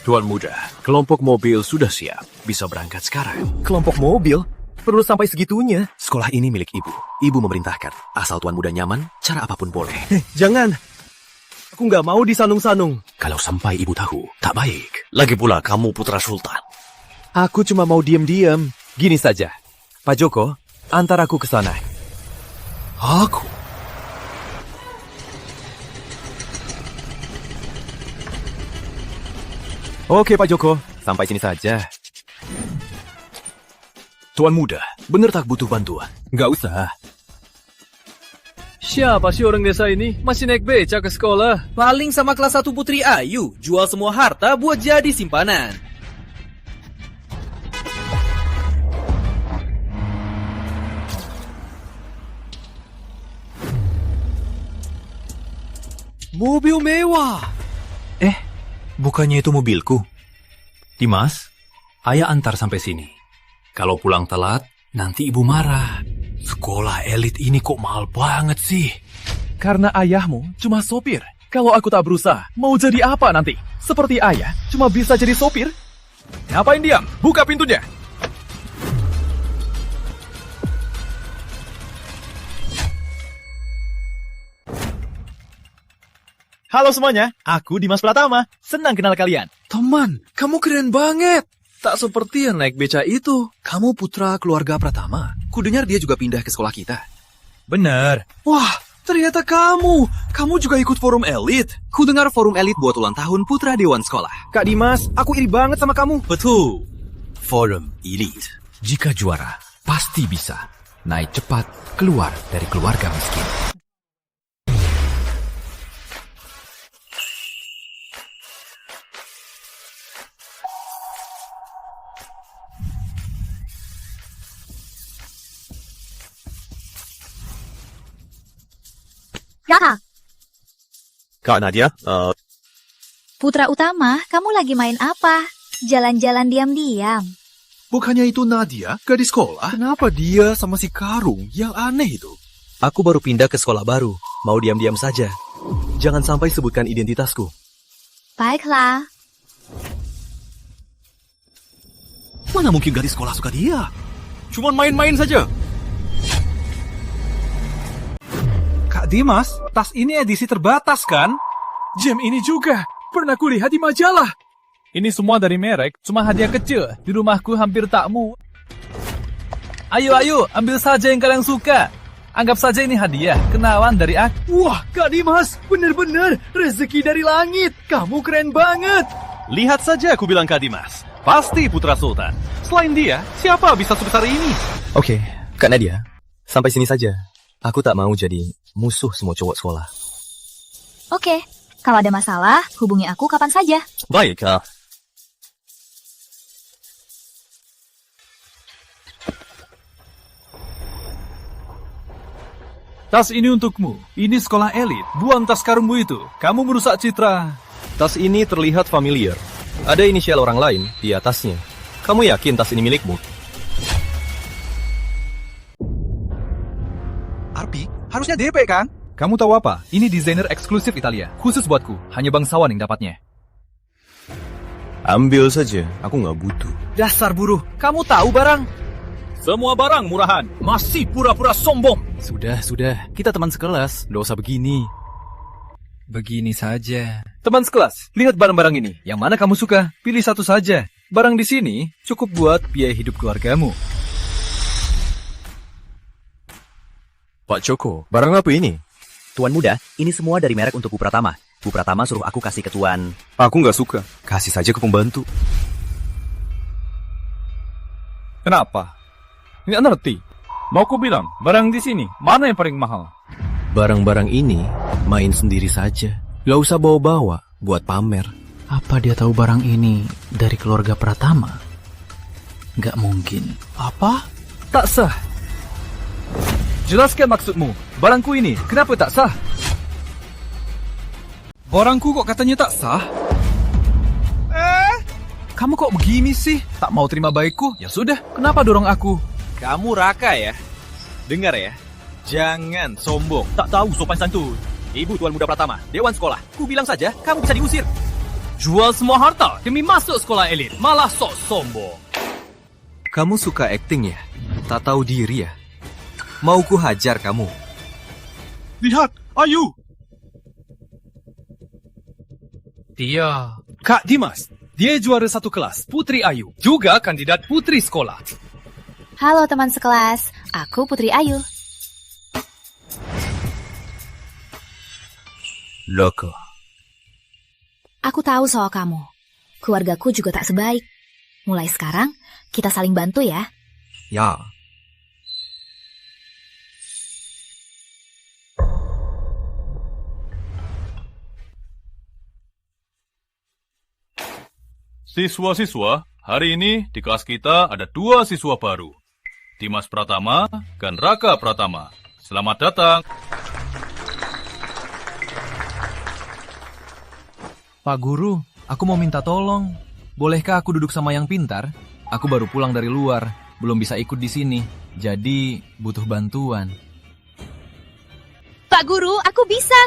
Tuan Muda, kelompok mobil sudah siap. Bisa berangkat sekarang. Kelompok mobil? Perlu sampai segitunya? Sekolah ini milik ibu. Ibu memerintahkan. Asal Tuan Muda nyaman, cara apapun boleh. Jangan. Aku nggak mau disanung-sanung. Kalau sampai ibu tahu, tak baik. Lagi pula kamu putra sultan. Aku cuma mau diam-diam. Gini saja. Pak Joko, antar aku ke sana. Aku? Oke, Pak Joko. Sampai sini saja. Tuan Muda, benar tak butuh bantuan? Nggak usah. Siapa sih orang desa ini? Masih naik beca ke sekolah? Paling sama kelas 1 Putri Ayu. Jual semua harta buat jadi simpanan. Mobil mewah. Bukannya itu mobilku? Dimas, ayah antar sampai sini. Kalau pulang telat, nanti ibu marah. Sekolah elit ini kok mahal banget sih? Karena ayahmu cuma sopir. Kalau aku tak berusaha, mau jadi apa nanti? Seperti ayah, cuma bisa jadi sopir? Ngapain diam? Buka pintunya! Halo semuanya, aku Dimas Pratama. Senang kenal kalian. Teman, kamu keren banget. Tak seperti yang naik beca itu. Kamu putra keluarga Pratama. Kudengar dia juga pindah ke sekolah kita. Bener. Wah, ternyata kamu. Kamu juga ikut forum elit. Kudengar forum elit buat ulang tahun putra dewan sekolah. Kak Dimas, aku iri banget sama kamu. Betul. Forum elit. Jika juara, pasti bisa naik cepat keluar dari keluarga miskin. Kak Nadia, Putra utama, kamu lagi main apa? Jalan-jalan diam-diam. bukannya itu Nadia, gadis sekolah? Kenapa dia sama si Karung? Yang aneh itu. Aku baru pindah ke sekolah baru. Mau diam-diam saja. Jangan sampai sebutkan identitasku. Baiklah. Mana mungkin gadis sekolah suka dia? Cuman main-main saja. Kak Dimas, tas ini edisi terbatas kan? Jam ini juga. Pernah kulihat di majalah. Ini semua dari merek, cuma hadiah kecil. Di rumahku hampir tak muat. Ayo, ambil saja yang kalian suka. Anggap saja ini hadiah, kenalan dari aku. Wah, Kak Dimas, bener-bener rezeki dari langit. Kamu keren banget. Lihat saja aku bilang Kak Dimas. Pasti putra sultan. Selain dia, siapa bisa sebesar ini? Oke, Kak Nadia. Sampai sini saja. Aku tak mau jadi musuh semua cowok sekolah. Oke, kalau ada masalah, hubungi aku kapan saja. Baik, Kak. Tas ini untukmu. Ini sekolah elit. Buang tas karungmu itu. Kamu merusak citra. Tas ini terlihat familiar. Ada inisial orang lain di atasnya. Kamu yakin tas ini milikmu? Arpi, harusnya DP kan? Kamu tahu apa? Ini desainer eksklusif Italia. Khusus buatku. Hanya bangsawan yang dapatnya. Ambil saja. Aku nggak butuh. Dasar buruh, kamu tahu barang? Semua barang murahan. Masih pura-pura sombong. Sudah. Kita teman sekelas. Nggak usah begini. Begini saja. Teman sekelas, lihat barang-barang ini. Yang mana kamu suka? Pilih satu saja. Barang di sini cukup buat biaya hidup keluargamu. Pak Joko, barang apa ini? Tuan Muda, ini semua dari merek untuk Bu Pratama. Bu Pratama suruh aku kasih ke Tuan. Aku nggak suka. Kasih saja ke pembantu. Kenapa? Nggak ngerti. Mau ku bilang, barang di sini, mana yang paling mahal? Barang-barang ini main sendiri saja. Gak usah bawa-bawa buat pamer. Apa dia tahu barang ini dari keluarga Pratama? Gak mungkin. Apa? Tak sah. Jelaskan maksudmu. Barangku ini, kenapa tak sah? Barangku kok katanya tak sah? Kamu kok begini sih? Tak mau terima baikku? Ya sudah, kenapa dorong aku? Kamu raka ya? Dengar ya. Jangan sombong. Tak tahu sopan santun. Ibu Tuan Muda Pratama, Dewan Sekolah. Ku bilang saja, kamu bisa diusir. Jual semua harta demi masuk sekolah elit, malah sok sombong. Kamu suka acting ya? Tak tahu diri ya? Mau ku hajar kamu? Lihat, Ayu! Dia... Kak Dimas, dia juara satu kelas, Putri Ayu. Juga kandidat putri sekolah. Halo teman sekelas, aku Putri Ayu. Loko. Aku tahu soal kamu. Keluargaku juga tak sebaik. Mulai sekarang, kita saling bantu ya. Ya. Siswa-siswa, hari ini di kelas kita ada 2 siswa baru. Dimas Pratama dan Raka Pratama. Selamat datang. Pak Guru, aku mau minta tolong. Bolehkah aku duduk sama yang pintar? Aku baru pulang dari luar, belum bisa ikut di sini. Jadi, butuh bantuan. Pak Guru, aku bisa.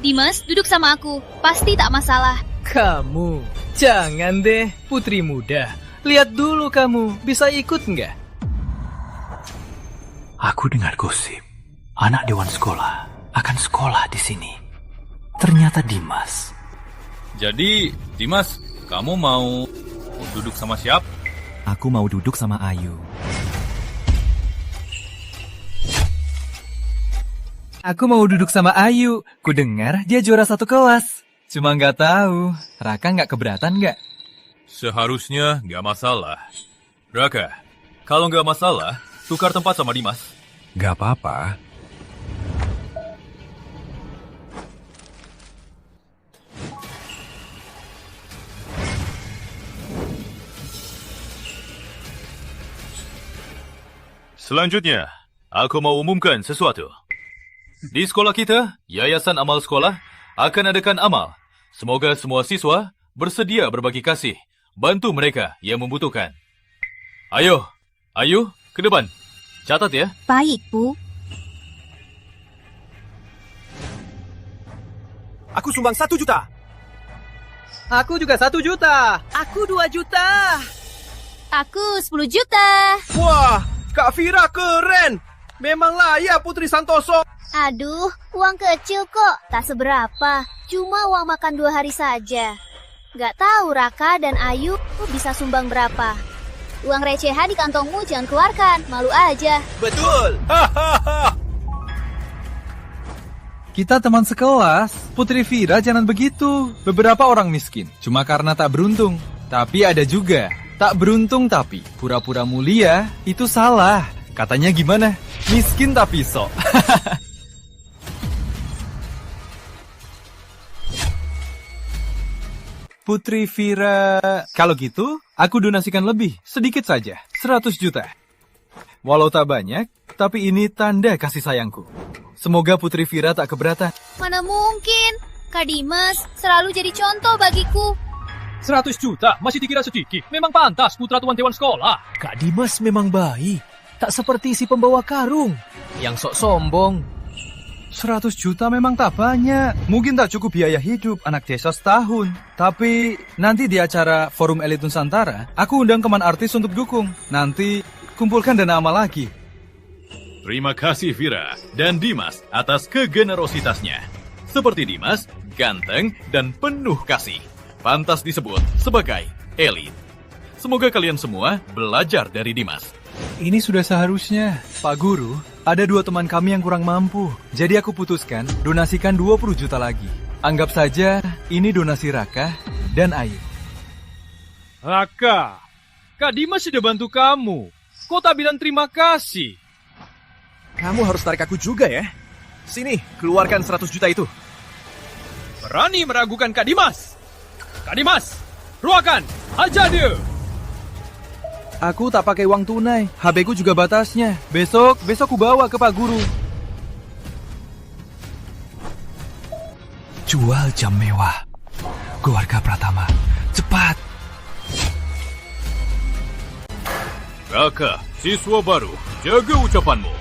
Dimas, duduk sama aku. Pasti tak masalah. Kamu, jangan deh, putri muda. Lihat dulu kamu, bisa ikut nggak? Aku dengar gosip, anak dewan sekolah akan sekolah di sini. Ternyata Dimas. Jadi, Dimas, kamu mau duduk sama siapa? Aku mau duduk sama Ayu. Aku mau duduk sama Ayu. Ku dengar dia juara satu kelas. Cuma nggak tahu, Raka nggak keberatan nggak? Seharusnya nggak masalah. Raka, kalau nggak masalah, tukar tempat sama Dimas. Gak apa-apa. Selanjutnya, aku mau umumkan sesuatu. Di sekolah kita, Yayasan Amal Sekolah akan adakan amal. Semoga semua siswa bersedia berbagi kasih, bantu mereka yang membutuhkan. Ayo, ke depan. Catat ya. Baik, Bu. Aku sumbang 1 juta. Aku juga 1 juta. Aku 2 juta. Aku 10 juta. Wah, Kak Vira keren. Memang layak Putri Santoso. Aduh, uang kecil kok, tak seberapa. Cuma uang makan 2 hari saja. Gak tahu Raka dan Ayu bisa sumbang berapa. Uang recehan di kantongmu jangan keluarkan, malu aja. Betul. Kita teman sekelas. Putri Vira jangan begitu. Beberapa orang miskin, cuma karena tak beruntung. Tapi ada juga tak beruntung tapi pura-pura mulia, itu salah. Katanya gimana? Miskin tapi sok. Putri Vira, kalau gitu, aku donasikan lebih, sedikit saja, 100 juta. Walau tak banyak, tapi ini tanda kasih sayangku. Semoga Putri Vira tak keberatan. Mana mungkin? Kak Dimas selalu jadi contoh bagiku. 100 juta masih dikira sedikit. Memang pantas putra tuan dewan sekolah. Kak Dimas memang baik, tak seperti si pembawa karung, yang sok sombong. 100 juta memang tak banyak. Mungkin tak cukup biaya hidup anak desa setahun. Tapi nanti di acara Forum Elit Nusantara, aku undang teman artis untuk dukung. Nanti kumpulkan dana amal lagi. Terima kasih Vira dan Dimas atas kegenerositasnya. Seperti Dimas, ganteng dan penuh kasih. Pantas disebut sebagai elit. Semoga kalian semua belajar dari Dimas. Ini sudah seharusnya. Pak Guru, ada 2 teman kami yang kurang mampu. Jadi aku putuskan donasikan 20 juta lagi. Anggap saja ini donasi Raka dan Ayu. Raka, Kak Dimas sudah bantu kamu. Kok tak bilang terima kasih? Kamu harus tarik aku juga ya. Sini, keluarkan 100 juta itu. Berani meragukan Kak Dimas? Kak Dimas, ruakan, aja dia. Aku tak pakai uang tunai. HP ku juga batasnya. Besok ku bawa ke Pak Guru. Jual jam mewah. Keluarga Pratama, cepat. Raka, siswa baru, jaga ucapanmu.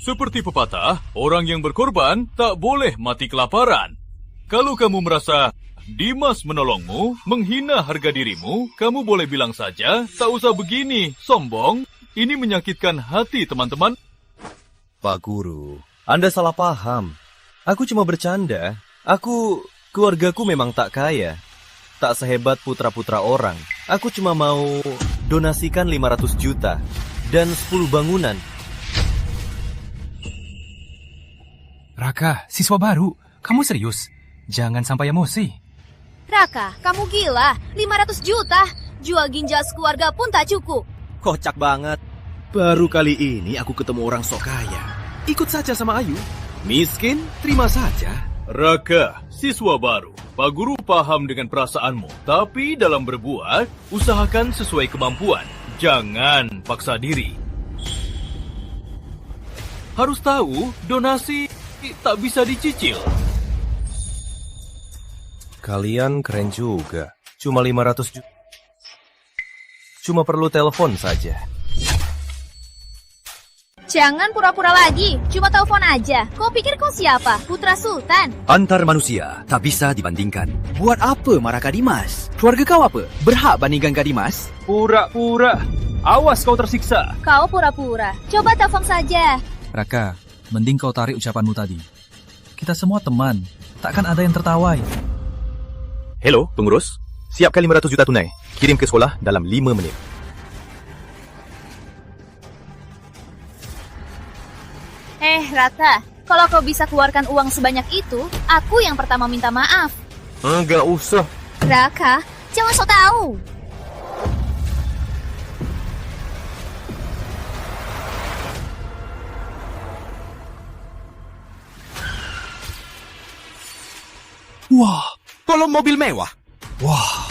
Seperti pepatah, orang yang berkorban tak boleh mati kelaparan. Kalau kamu merasa Dimas menolongmu, menghina harga dirimu, kamu boleh bilang saja, tak usah begini, sombong. Ini menyakitkan hati teman-teman. Pak Guru, Anda salah paham. Aku cuma bercanda. Keluargaku memang tak kaya. Tak sehebat putra-putra orang. Aku cuma mau donasikan 500 juta dan 10 bangunan. Raka, siswa baru. Kamu serius? Jangan sampai emosi. Raka, kamu gila. 500 juta. Jual ginjal sekeluarga pun tak cukup. Kocak banget. Baru kali ini aku ketemu orang sok kaya. Ikut saja sama Ayu. Miskin, terima saja. Raka, siswa baru. Pak Guru paham dengan perasaanmu. Tapi dalam berbuat, usahakan sesuai kemampuan. Jangan paksa diri. Harus tahu, donasi tak bisa dicicil. Kalian keren juga. Cuma 500 juta. Cuma perlu telepon saja. Jangan pura-pura lagi. Cuma telepon aja. Kau pikir kau siapa? Putra Sultan? Antar manusia tak bisa dibandingkan. Buat apa marah Kak Dimas? Keluarga kau apa? Berhak bandingkan Kak Dimas? Pura-pura. Awas kau tersiksa. Kau pura-pura. Coba telepon saja. Raka, mending kau tarik ucapanmu tadi. Kita semua teman. Takkan ada yang tertawai. Hello, pengurus. Siapkan 500 juta tunai. Kirim ke sekolah dalam 5 menit. Raka, kalau kau bisa keluarkan uang sebanyak itu, aku yang pertama minta maaf. Enggak usah. Raka, jangan sok tahu. Wah, kalau mobil mewah. Wah,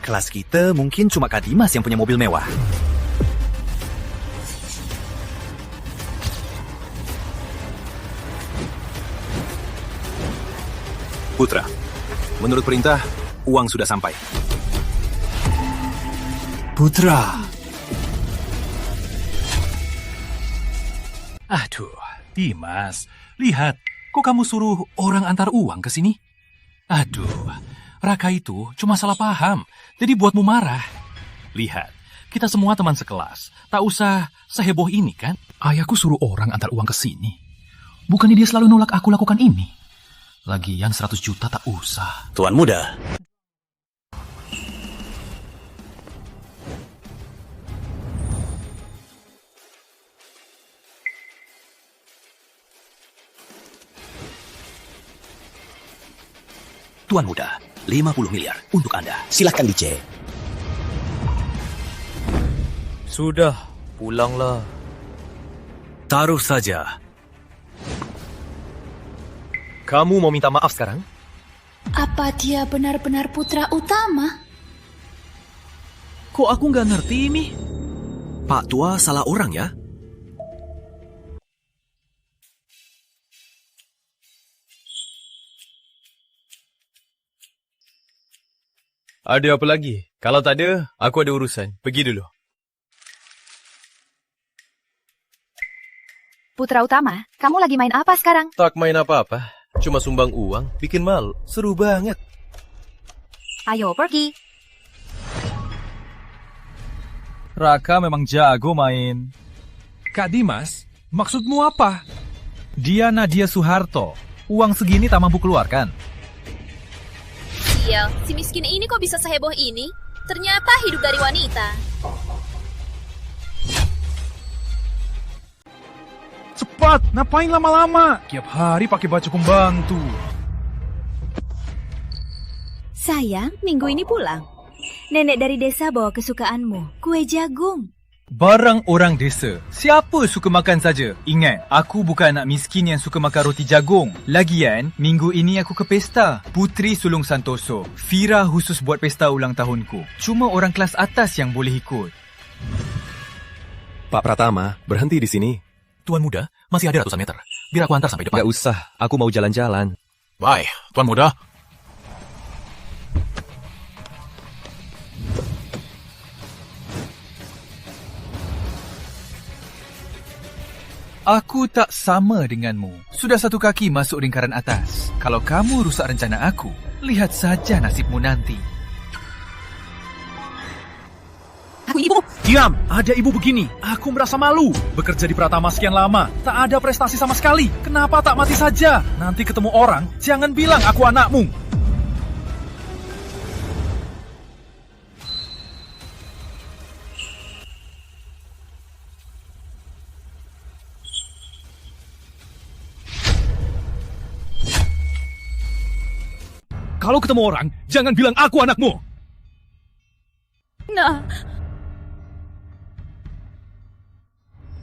kelas kita mungkin cuma Kak Dimas yang punya mobil mewah. Putra, menurut perintah, uang sudah sampai. Putra. Aduh, Dimas. Lihat, kok kamu suruh orang antar uang ke sini? Aduh, Raka itu cuma salah paham, jadi buatmu marah. Lihat, kita semua teman sekelas. Tak usah seheboh ini kan? Ayahku suruh orang antar uang ke sini. Bukannya dia selalu nolak aku lakukan ini? Lagian 100 juta tak usah. Tuan muda. Tuan muda, 50 miliar untuk Anda. Silakan dicek. Sudah, pulanglah. Taruh saja. Kamu mau minta maaf sekarang? Apa dia benar-benar putra utama? Kok aku nggak ngerti ini? Pak Tua salah orang ya? Ada apa lagi? Kalau tak ada, aku ada urusan. Pergi dulu. Putra utama, kamu lagi main apa sekarang? Tak main apa-apa. Cuma sumbang uang, bikin malu. Seru banget. Ayo pergi. Raka memang jago main. Kak Dimas, maksudmu apa? Dia Nadia Soeharto. Uang segini tak mampu keluarkan. Sial, si miskin ini kok bisa seheboh ini? Ternyata hidup dari wanita. Cepat, ngapain lama-lama? Tiap hari pakai baju pembantu. Sayang, minggu ini pulang. Nenek dari desa bawa kesukaanmu, kue jagung. Barang orang desa. Siapa suka makan saja? Ingat, aku bukan anak miskin yang suka makan roti jagung. Lagian, minggu ini aku ke pesta. Putri Sulung Santoso. Fira khusus buat pesta ulang tahunku. Cuma orang kelas atas yang boleh ikut. Pak Pratama, berhenti di sini. Tuan muda, masih ada ratusan meter. Biar aku antar sampai depan. Gak usah, aku mau jalan-jalan. Baik, Tuan muda. Aku tak sama denganmu. Sudah satu kaki masuk lingkaran atas. Kalau kamu rusak rencana aku, Lihat saja nasibmu nanti. Aku ibu. Diam, ada ibu begini. Aku merasa malu. Bekerja di Pratama sekian lama, tak ada prestasi sama sekali. Kenapa tak mati saja? Nanti ketemu orang, jangan bilang aku anakmu. Kalau ketemu orang, jangan bilang aku anakmu. Nah,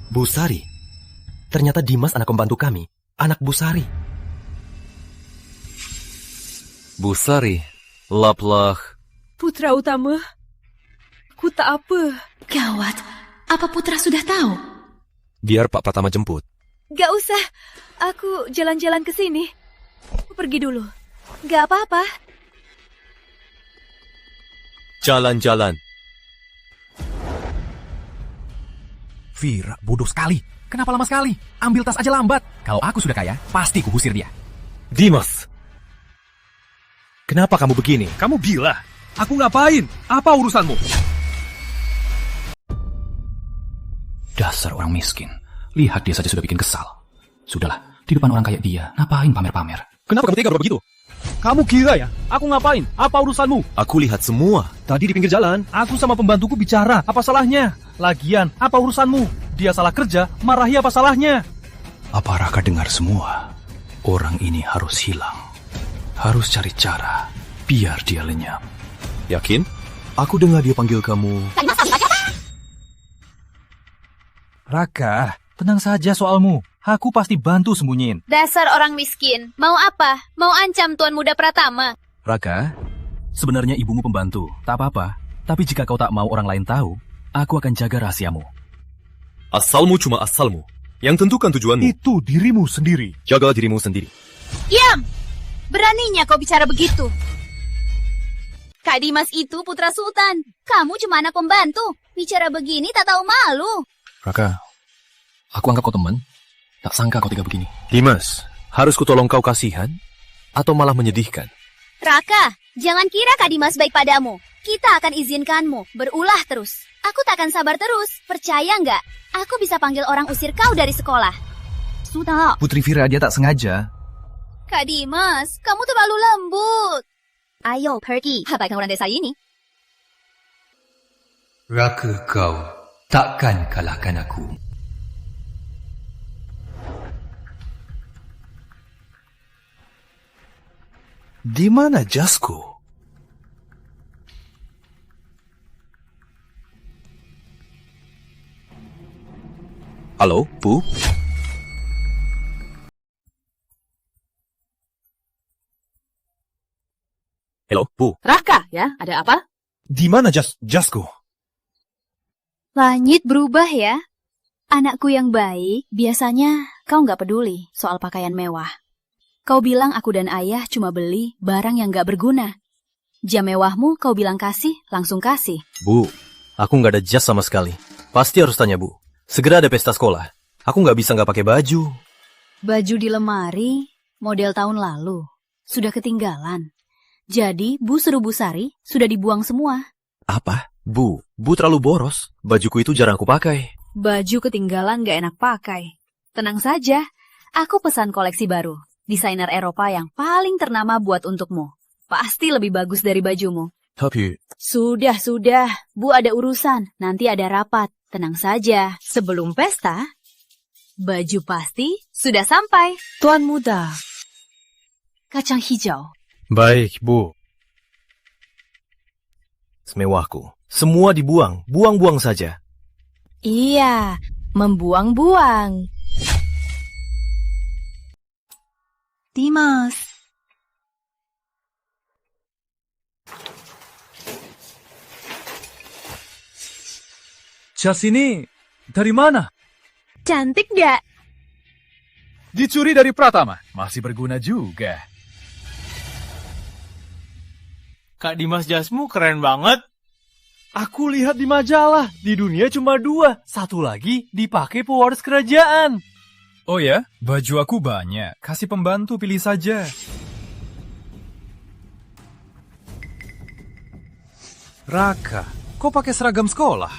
Bu Sari. Ternyata Dimas anak pembantu kami. Anak Bu Sari. Bu Sari, laplah. Putra utama, ku tak apa. Gawat, apa Putra sudah tahu? Biar Pak Pratama jemput. Gak usah, aku jalan-jalan ke sini. Aku pergi dulu. Gak apa-apa. Jalan-jalan. Vira, bodoh sekali. Kenapa lama sekali? Ambil tas aja lambat. Kalau aku sudah kaya, pasti kuusir dia. Dimas. Kenapa kamu begini? Kamu gila. Aku ngapain? Apa urusanmu? Dasar orang miskin. Lihat dia saja sudah bikin kesal. Sudahlah, di depan orang kayak dia, ngapain pamer-pamer? Kenapa kamu tega berbuat begitu? Kamu gila ya? Aku ngapain? Apa urusanmu? Aku lihat semua. Tadi di pinggir jalan. Aku sama pembantuku bicara. Apa salahnya? Lagian, apa urusanmu? Dia salah kerja, marahi apa salahnya? Apa Raka dengar semua? Orang ini harus hilang. Harus cari cara, biar dia lenyap. Yakin? Aku dengar dia panggil kamu. Raka, tenang saja soalmu. Aku pasti bantu sembunyiin. Dasar orang miskin. Mau apa? Mau ancam Tuan Muda Pratama? Raka, sebenarnya ibumu pembantu, tak apa-apa. Tapi jika kau tak mau orang lain tahu, aku akan jaga rahasiamu. Asalmu cuma asalmu. Yang tentukan tujuanmu. Itu dirimu sendiri. Jaga dirimu sendiri. Diam! Beraninya kau bicara begitu. Kak Dimas itu putra sultan. Kamu cuma anak pembantu. Bicara begini tak tahu malu. Raka, aku anggap kau teman. Tak sangka kau tega begini. Dimas, harus kutolong kau kasihan? Atau malah menyedihkan? Raka, jangan kira Kak Dimas baik padamu. Kita akan izinkanmu berulah terus. Aku tak akan sabar terus. Percaya nggak? Aku bisa panggil orang usir kau dari sekolah. Sudah. Putri Vira, dia tak sengaja. Kak Dimas, kamu terlalu lembut. Ayo, pergi. Abaikan orang desa ini. Raka kau takkan kalahkan aku. Di mana jasku? Halo, Bu? Halo, Bu. Raka, ya? Ada apa? Di mana jasku? Langit berubah ya. Anakku yang baik, biasanya kau nggak peduli soal pakaian mewah. Kau bilang aku dan ayah cuma beli barang yang nggak berguna. Jam mewahmu kau bilang kasih, langsung kasih. Bu, aku nggak ada jas sama sekali. Pasti harus tanya, Bu. Segera ada pesta sekolah. Aku nggak bisa nggak pakai baju. Baju di lemari, model tahun lalu. Sudah ketinggalan. Jadi, Bu suruh Bu Sari, sudah dibuang semua. Apa? Bu terlalu boros. Bajuku itu jarang aku pakai. Baju ketinggalan gak enak pakai. Tenang saja, aku pesan koleksi baru. Desainer Eropa yang paling ternama buat untukmu. Pasti lebih bagus dari bajumu. Tapi... Sudah. Bu ada urusan. Nanti ada rapat. Tenang saja. Sebelum pesta, baju pasti sudah sampai. Tuan Muda. Kacang hijau. Baik, Bu. Semewahku. Semua dibuang. Buang-buang saja. Iya, membuang-buang. Dimas. Jas ini dari mana? Cantik gak? Dicuri dari Pratama. Masih berguna juga. Kak Dimas jasmu keren banget. Aku lihat di majalah, di dunia cuma 2. Satu lagi dipakai pewaris kerajaan. Oh ya, baju aku banyak. Kasih pembantu pilih saja. Raka, kau pakai seragam sekolah?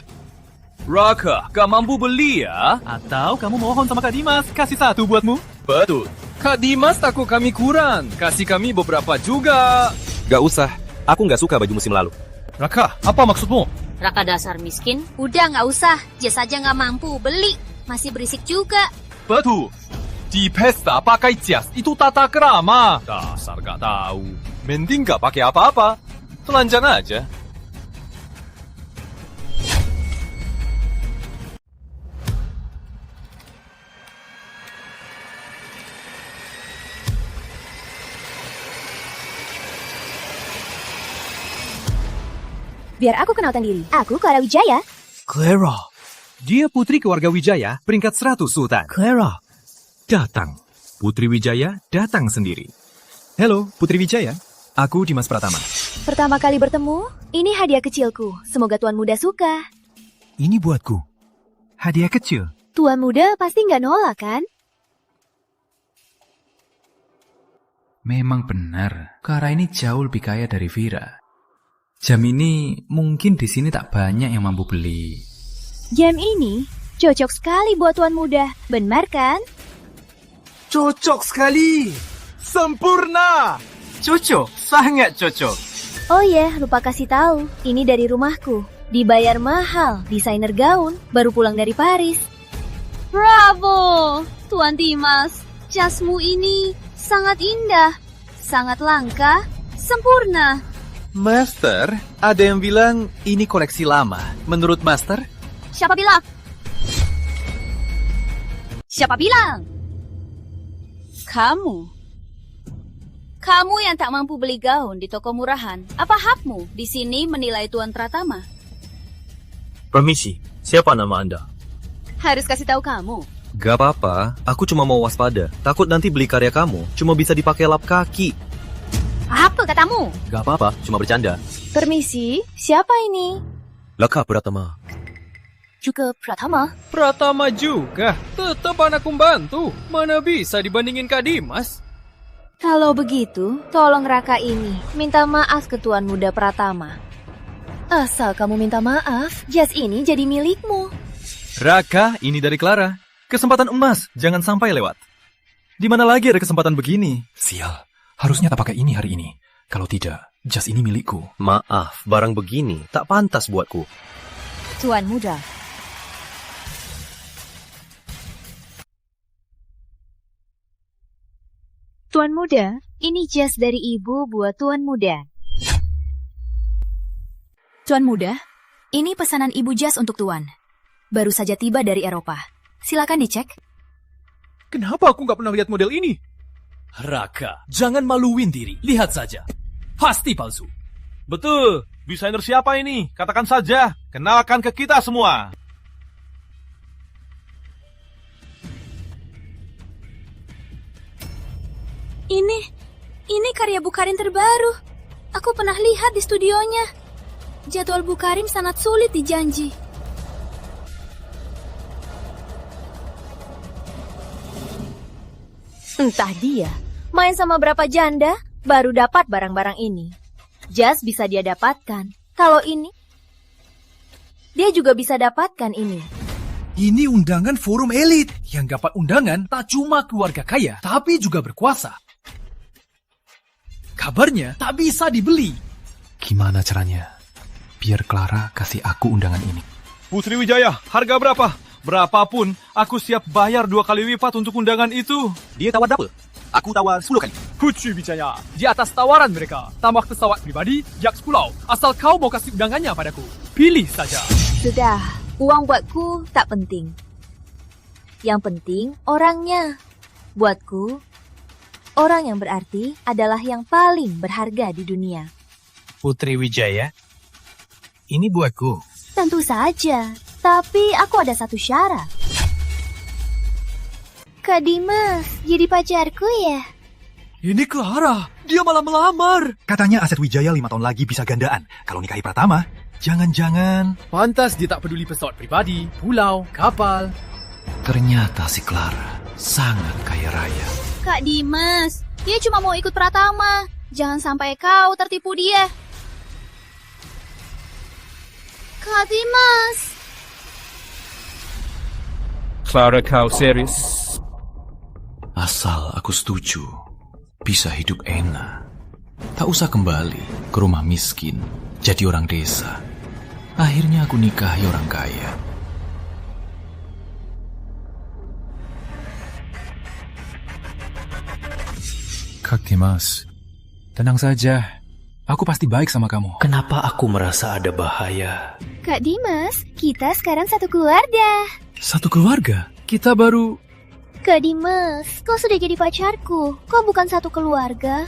Raka, gak mampu beli ya? Atau kamu mohon sama Kak Dimas, kasih satu buatmu? Betul. Kak Dimas takut kami kurang. Kasih kami beberapa juga. Gak usah, aku gak suka baju musim lalu. Raka, apa maksudmu? Raka dasar miskin. Udah nggak usah, jas aja nggak mampu beli. Masih berisik juga. Betul. Di pesta pakai jas itu tata krama. Dasar gak tahu. Mending gak pakai apa-apa. Telanjang aja. Biar aku kenalkan diri. Aku Clara Wijaya. Clara. Dia putri keluarga Wijaya, peringkat 100 Sultan. Clara. Datang. Putri Wijaya datang sendiri. Halo, Putri Wijaya. Aku Dimas Pratama. Pertama kali bertemu, ini hadiah kecilku. Semoga Tuan Muda suka. Ini buatku. Hadiah kecil. Tuan Muda pasti nggak nolak, kan? Memang benar, Clara ini jauh lebih kaya dari Vira. Jam ini mungkin di sini tak banyak yang mampu beli. Jam ini cocok sekali buat Tuan Muda, benar kan? Cocok sekali. Sempurna. Cocok, sangat cocok. Oh ya, lupa kasih tahu. Ini dari rumahku. Dibayar mahal, desainer gaun, baru pulang dari Paris. Bravo, Tuan Dimas. Jasmu ini sangat indah, sangat langka, sempurna. Master, ada yang bilang ini koleksi lama. Menurut Master? Siapa bilang? Siapa bilang? Kamu. Kamu yang tak mampu beli gaun di toko murahan. Apa hakmu di sini menilai Tuan Pratama? Permisi, siapa nama Anda? Harus kasih tahu kamu. Gak apa-apa, aku cuma mau waspada. Takut nanti beli karya kamu, cuma bisa dipakai lap kaki. Apa katamu? Gak apa-apa, cuma bercanda. Permisi, siapa ini? Laka Pratama. Juga Pratama. Pratama juga. Tetap anak pembantu. Mana bisa dibandingin Kak Dimas? Kalau begitu, tolong Raka ini minta maaf ke Tuan Muda Pratama. Asal kamu minta maaf, jas ini jadi milikmu. Raka, ini dari Clara. Kesempatan emas, jangan sampai lewat. Di mana lagi ada kesempatan begini? Sial, harusnya tak pakai ini hari ini. Kalau tidak, jas ini milikku. Maaf, barang begini tak pantas buatku. Tuan Muda. Tuan Muda, ini jas dari ibu buat Tuan Muda. Tuan Muda, ini pesanan ibu jas untuk Tuan. Baru saja tiba dari Eropa. Silakan dicek. Kenapa aku nggak pernah lihat model ini? Raka, jangan maluin diri. Lihat saja. Pasti palsu. Betul. Desainer siapa ini? Katakan saja. Kenalkan ke kita semua. Ini karya Bukarin terbaru. Aku pernah lihat di studionya. Jadwal Bukarin sangat sulit dijanji. Entah dia main sama berapa janda baru dapat barang-barang ini. Jas bisa dia dapatkan. Kalau ini, dia juga bisa dapatkan ini. Ini undangan forum elit. Yang dapat undangan tak cuma keluarga kaya, tapi juga berkuasa. Kabarnya tak bisa dibeli. Gimana caranya? Biar Clara kasih aku undangan ini. Putri Wijaya, harga berapa? Berapapun, aku siap bayar 2 kali lipat untuk undangan itu. Dia tawar double. Aku tawar 10 kali. Putri Wijaya, di atas tawaran mereka, tambah pesawat pribadi, jak pulau. Asal kau mau kasih undangannya padaku. Pilih saja. Sudah, uang buatku tak penting. Yang penting orangnya. Buatku, orang yang berarti adalah yang paling berharga di dunia. Putri Wijaya, ini buatku. Tentu saja, tapi aku ada satu syarat. Kak Dimas, jadi pacarku ya? Ini Clara, dia malah melamar. Katanya aset Wijaya 5 tahun lagi bisa gandaan. Kalau nikahi Pratama, jangan-jangan. Pantas dia tak peduli pesawat pribadi, pulau, kapal. Ternyata si Clara sangat kaya raya. Kak Dimas, dia cuma mau ikut Pratama. Jangan sampai kau tertipu dia. Kak Dimas. Clara, kau serius? Asal aku setuju, bisa hidup enak. Tak usah kembali ke rumah miskin, jadi orang desa. Akhirnya aku nikahi orang kaya. Kak Dimas, tenang saja. Aku pasti baik sama kamu. Kenapa aku merasa ada bahaya? Kak Dimas, kita sekarang satu keluarga. Satu keluarga? Kita baru... Kak Dimas, kau sudah jadi pacarku. Kau bukan satu keluarga.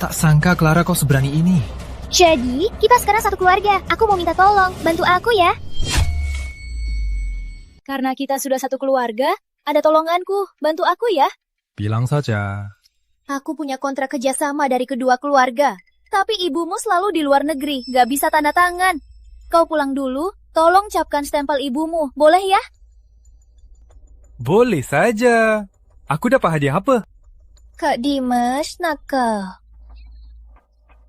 Tak sangka Clara kau seberani ini. Jadi, kita sekarang satu keluarga. Aku mau minta tolong, bantu aku ya. Karena kita sudah satu keluarga, ada tolonganku. Bantu aku ya. Bilang saja. Aku punya kontrak kerjasama dari kedua keluarga. Tapi ibumu selalu di luar negeri, gak bisa tanda tangan. Kau pulang dulu, tolong capkan stempel ibumu, boleh ya? Boleh saja. Aku dapat hadiah apa? Kak Dimas, nakal.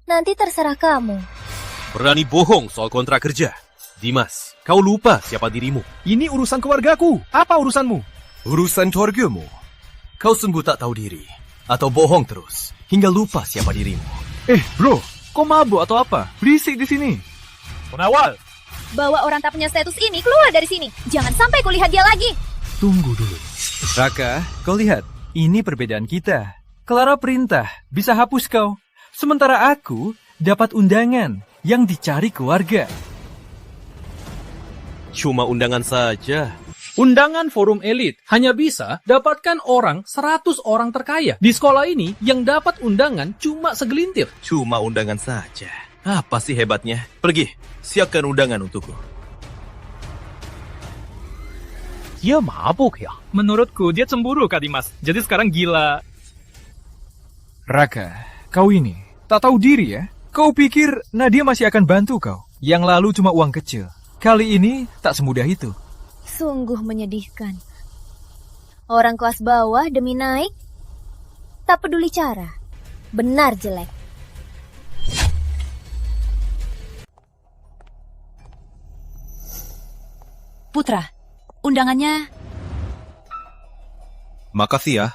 Nanti terserah kamu. Berani bohong soal kontrak kerja. Dimas, kau lupa siapa dirimu. Ini urusan keluargaku. Apa urusanmu? Urusan keluargamu. Kau sungguh tak tahu diri. Atau bohong terus, hingga lupa siapa dirimu. Bro, kau mabuk atau apa? Berisik di sini. Penawal! Bawa orang tak punya status ini keluar dari sini. Jangan sampai kulihat dia lagi. Tunggu dulu. Raka, kau lihat. Ini perbedaan kita. Clara perintah, bisa hapus kau. Sementara aku dapat undangan yang dicari keluarga. Cuma undangan saja. Undangan forum elit hanya bisa dapatkan orang 100 orang terkaya. Di sekolah ini yang dapat undangan cuma segelintir. Cuma undangan saja. Apa sih hebatnya? Pergi, siapkan undangan untukku. Dia mabuk ya? Menurutku dia cemburu, Kak Dimas. Jadi sekarang gila. Raka, kau ini tak tahu diri ya? Kau pikir Nadia masih akan bantu kau? Yang lalu cuma uang kecil. Kali ini tak semudah itu. Sungguh menyedihkan. Orang kelas bawah demi naik, tak peduli cara. Benar jelek. Putra, undangannya... Makasih ya.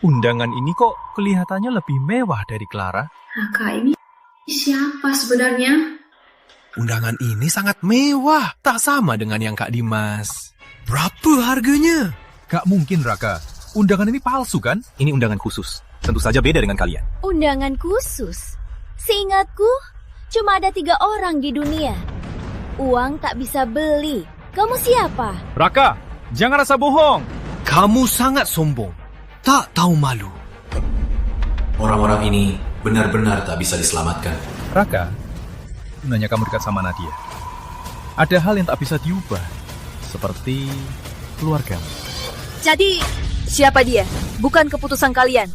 Undangan ini kok kelihatannya lebih mewah dari Clara. Raka ini siapa sebenarnya? Undangan ini sangat mewah, tak sama dengan yang Kak Dimas. Berapa harganya? Gak mungkin, Raka. Undangan ini palsu, kan? Ini undangan khusus. Tentu saja beda dengan kalian. Undangan khusus? Seingatku, cuma ada 3 orang di dunia. Uang tak bisa beli. Kamu siapa? Raka, jangan rasa bohong. Kamu sangat sombong. Tak tahu malu. Orang-orang ini benar-benar tak bisa diselamatkan. Raka, gunanya kamu dekat sama Nadia. Ada hal yang tak bisa diubah. Seperti keluargamu. Jadi, siapa dia? Bukan keputusan kalian.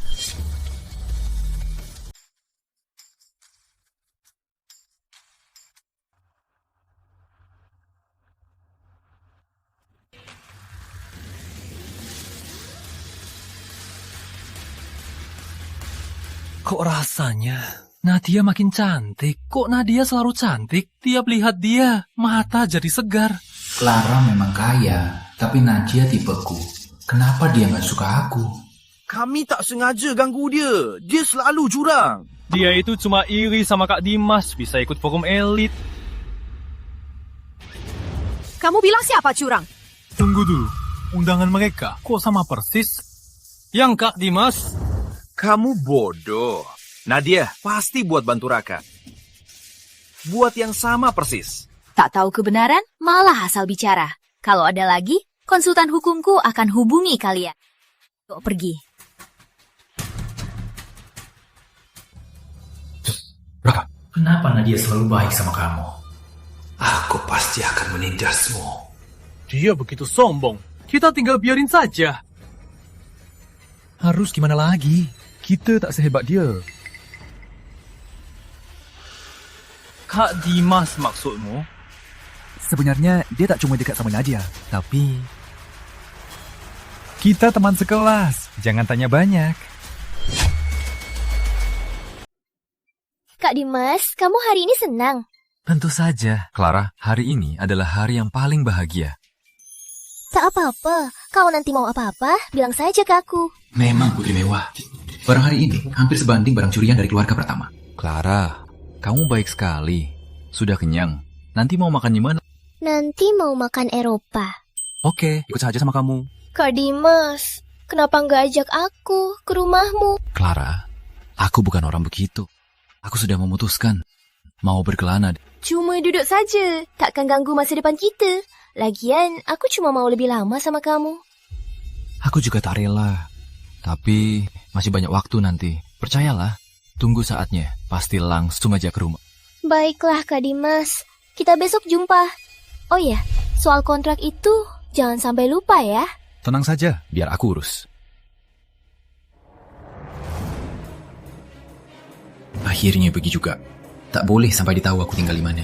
Kok rasanya Nadia makin cantik? Kok Nadia selalu cantik? Tiap lihat dia, mata jadi segar. Clara memang kaya, tapi Nadia tipeku. Kenapa dia nggak suka aku? Kami tak sengaja ganggu dia. Dia selalu curang. Dia itu cuma iri sama Kak Dimas, bisa ikut forum elit. Kamu bilang siapa curang? Tunggu dulu. Undangan mereka kok sama persis? Yang Kak Dimas? Kamu bodoh. Nadia pasti buat bantu Raka. Buat yang sama persis. Tak tahu kebenaran, malah asal bicara. Kalau ada lagi, konsultan hukumku akan hubungi kalian. Yuk pergi. Raka, kenapa Nadia selalu baik sama kamu? Aku pasti akan menindasmu. Dia begitu sombong. Kita tinggal biarin saja. Harus gimana lagi? Kita tak sehebat dia. Kak Dimas maksudmu? Sebenarnya dia tak cuma dekat sama Nadia, tapi kita teman sekelas. Jangan tanya banyak. Kak Kak Dimas, kamu hari ini senang? Tentu saja, Clara. Hari ini adalah hari yang paling bahagia. Tak apa-apa. Kalau nanti mau apa-apa, bilang saja ke aku. Memang putri mewah. Barang hari ini hampir sebanding barang curian dari keluarga Pratama. Clara, kamu baik sekali. Sudah kenyang. Nanti mau makan di mana? Nanti mau makan Eropa. Oke, ikut saja sama kamu. Kak Dimas, kenapa nggak ajak aku ke rumahmu? Clara, aku bukan orang begitu. Aku sudah memutuskan mau berkelana. Cuma duduk saja, takkan ganggu masa depan kita. Lagian, aku cuma mau lebih lama sama kamu. Aku juga tak rela. Tapi masih banyak waktu nanti. Percayalah, tunggu saatnya. Pasti langsung aja ke rumah. Baiklah Kak Dimas, kita besok jumpa. Oh ya, soal kontrak itu jangan sampai lupa ya. Tenang saja, biar aku urus. Akhirnya pergi juga. Tak boleh sampai ditahu aku tinggal di mana.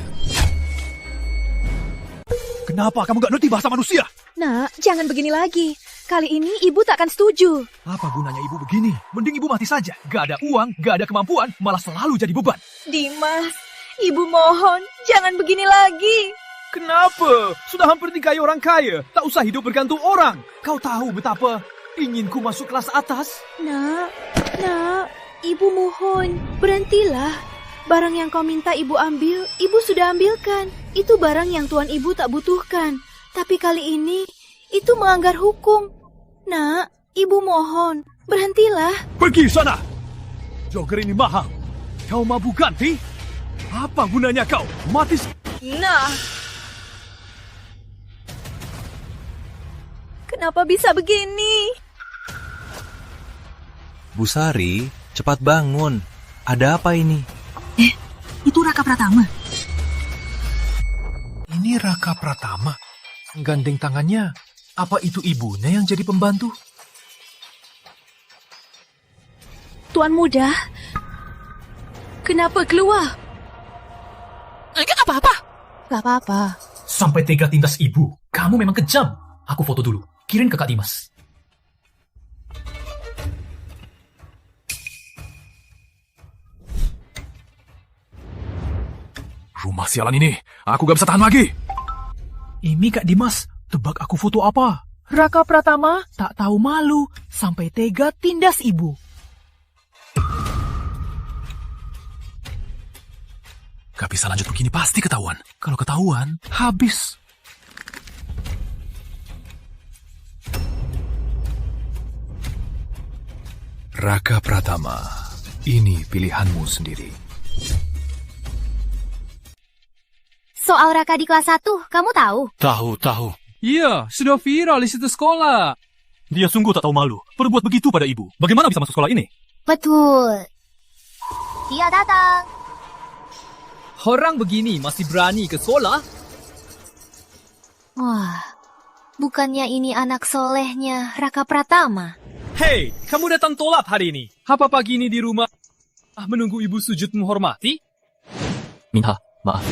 Kenapa kamu gak ngerti bahasa manusia? Nak, jangan begini lagi. Kali ini ibu takkan setuju. Apa gunanya ibu begini? Mending ibu mati saja. Gak ada uang, gak ada kemampuan, malah selalu jadi beban. Dimas, ibu mohon, jangan begini lagi. Kenapa? Sudah hampir nikahi orang kaya. Tak usah hidup bergantung orang. Kau tahu betapa inginku masuk kelas atas? Nak, ibu mohon, berhentilah. Barang yang kau minta ibu ambil, ibu sudah ambilkan. Itu barang yang tuan ibu tak butuhkan. Tapi kali ini, itu melanggar hukum. Nak, ibu mohon, berhentilah. Pergi sana! Jogger ini mahal. Kau mampu ganti? Apa gunanya kau? Mati. Nah, kenapa bisa begini? Bu Sari, cepat bangun. Ada apa ini? Itu Raka Pratama. Ini Raka Pratama. Gandeng tangannya. Apa itu ibunya yang jadi pembantu? Tuan muda, kenapa keluar? Enggak apa-apa. Gak apa-apa. Sampai tega tindas ibu. Kamu memang kejam. Aku foto dulu. Kirim ke Kak Dimas. Rumah sialan ini. Aku gak bisa tahan lagi. Ini Kak Dimas. Tebak aku foto apa? Raka Pratama tak tahu malu sampai tega tindas ibu. Gak bisa lanjut begini, pasti ketahuan. Kalau ketahuan, habis. Raka Pratama, ini pilihanmu sendiri. Soal Raka di kelas 1, kamu tahu? Tahu. Iya, sudah viral di situs sekolah. Dia sungguh tak tahu malu. Berbuat begitu pada ibu. Bagaimana bisa masuk sekolah ini? Betul. Dia datang. Orang begini masih berani ke sekolah? Wah, bukannya ini anak solehnya Raka Pratama? Hei, kamu datang telat hari ini. Apa pagi ini di rumah menunggu ibu sujud menghormati? Minha, maaf.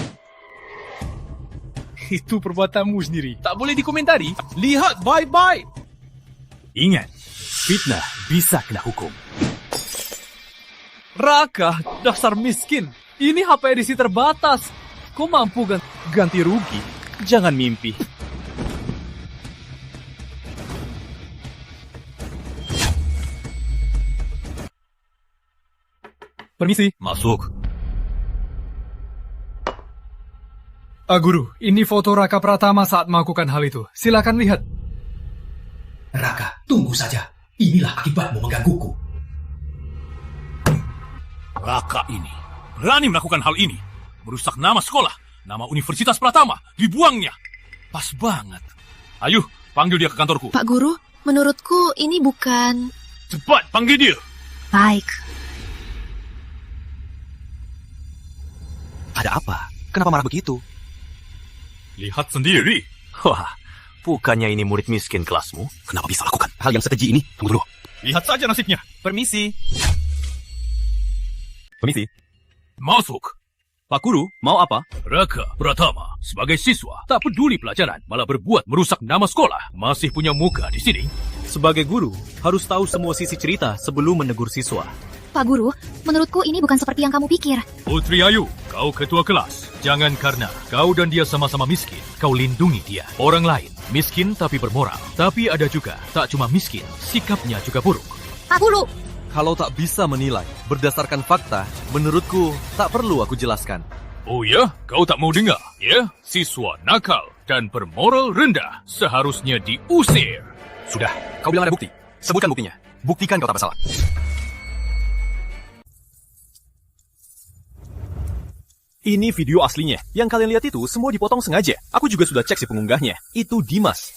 Itu perbuatanmu sendiri. Tak boleh dikomentari. Lihat baik-baik. Ingat, fitnah bisa kena hukum. Raka, dasar miskin. Ini HP edisi terbatas. Kau mampu ganti rugi? Jangan mimpi. Permisi. Masuk. Guru, ini foto Raka Pratama saat melakukan hal itu. Silakan lihat. Raka, tunggu saja. Inilah akibatmu menggangguku. Raka ini berani melakukan hal ini. Merusak nama sekolah, nama Universitas Pratama. Dibuangnya. Pas banget. Ayo, panggil dia ke kantorku. Pak Guru, menurutku ini bukan... Cepat, panggil dia. Baik. Ada apa? Kenapa marah begitu? Lihat sendiri. Wah, bukannya ini murid miskin kelasmu? Kenapa bisa lakukan hal yang sekeji ini? Tunggu dulu. Lihat saja nasibnya. Permisi. Masuk. Pak Guru, mau apa? Raka Pratama, sebagai siswa, tak peduli pelajaran, malah berbuat merusak nama sekolah. Masih punya muka di sini. Sebagai guru, harus tahu semua sisi cerita sebelum menegur siswa. Pak Guru, menurutku ini bukan seperti yang kamu pikir. Putri Ayu, kau ketua kelas. Jangan karena kau dan dia sama-sama miskin, kau lindungi dia. Orang lain miskin tapi bermoral. Tapi ada juga tak cuma miskin, sikapnya juga buruk. Pak Guru! Kalau tak bisa menilai berdasarkan fakta, menurutku tak perlu aku jelaskan. Oh ya, kau tak mau dengar? Ya, siswa nakal dan bermoral rendah seharusnya diusir. Sudah, kau bilang ada bukti. Sebutkan buktinya. Buktikan kau tak bersalah. Ini video aslinya. Yang kalian lihat itu semua dipotong sengaja. Aku juga sudah cek si pengunggahnya. Itu Dimas.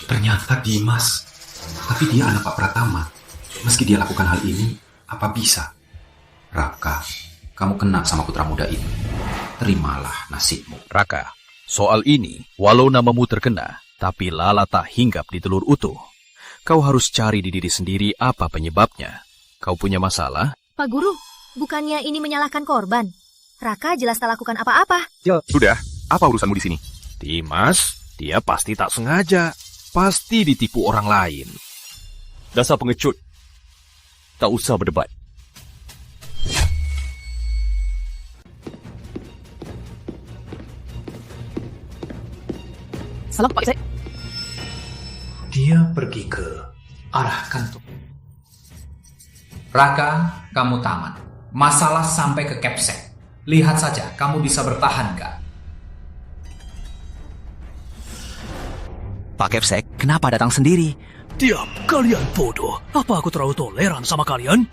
Ternyata Dimas. Tapi dia anak Pak Pratama. Meski dia lakukan hal ini, apa bisa? Raka, kamu kena sama putra muda itu. Terimalah nasibmu. Raka, soal ini, walau namamu terkena, tapi lala tak hinggap di telur utuh. Kau harus cari di diri sendiri apa penyebabnya. Kau punya masalah? Pak Guru, bukannya ini menyalahkan korban? Raka jelas tak lakukan apa-apa. Sudah, apa urusanmu di sini? Dimas, dia pasti tak sengaja. Pasti ditipu orang lain. Dasar pengecut. Tak usah berdebat. Salam Pak Isai. Dia pergi ke arah kantor. Raka, kamu taman. Masalah sampai ke Capsek. Lihat saja, kamu bisa bertahan nggak? Pak Capsek, kenapa datang sendiri? Diam, kalian bodoh. Apa aku terlalu toleran sama kalian?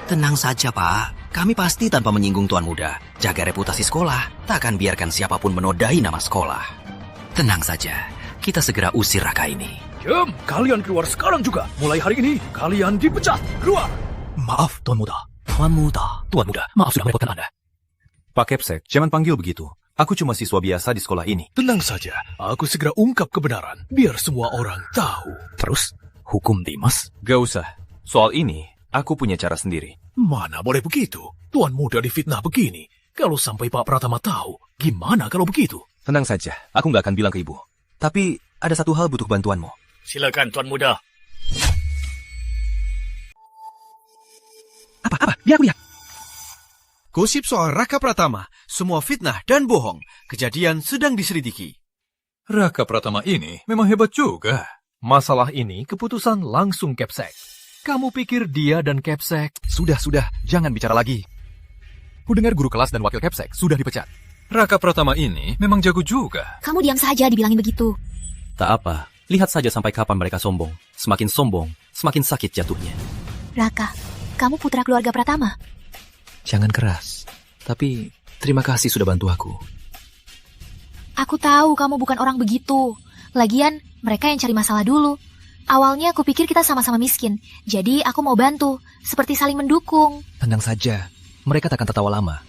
Tenang saja, Pak. Kami pasti tanpa menyinggung Tuan Muda. Jaga reputasi sekolah. Tak akan biarkan siapapun menodai nama sekolah. Tenang saja. Kita segera usir Raka ini. Diam, kalian keluar sekarang juga. Mulai hari ini, kalian dipecat. Keluar. Maaf, Tuan Muda. Tuan Muda. Tuan Muda, maaf sudah merepotkan Anda. Pak Capsek, jangan panggil begitu. Aku cuma siswa biasa di sekolah ini. Tenang saja, aku segera ungkap kebenaran, biar semua orang tahu. Terus, hukum Dimas? Gak usah. Soal ini, aku punya cara sendiri. Mana boleh begitu? Tuan Muda difitnah begini. Kalau sampai Pak Pratama tahu, gimana kalau begitu? Tenang saja, aku gak akan bilang ke ibu. Tapi, ada satu hal butuh bantuanmu. Silakan, Tuan Muda. Apa? Biar aku lihat. Gosip soal Raka Pratama, semua fitnah dan bohong. Kejadian sedang diselidiki. Raka Pratama ini memang hebat juga. Masalah ini keputusan langsung Capsek. Kamu pikir dia dan Capsek? Sudah, jangan bicara lagi. Ku dengar guru kelas dan wakil Capsek sudah dipecat. Raka Pratama ini memang jago juga. Kamu diam saja dibilangin begitu. Tak apa, lihat saja sampai kapan mereka sombong. Semakin sombong, semakin sakit jatuhnya. Raka, kamu putra keluarga Pratama. Jangan keras. Tapi, terima kasih sudah bantu aku. Aku tahu kamu bukan orang begitu. Lagian, mereka yang cari masalah dulu. Awalnya aku pikir kita sama-sama miskin. Jadi aku mau bantu. Seperti saling mendukung. Tenang saja. Mereka takkan tertawa lama.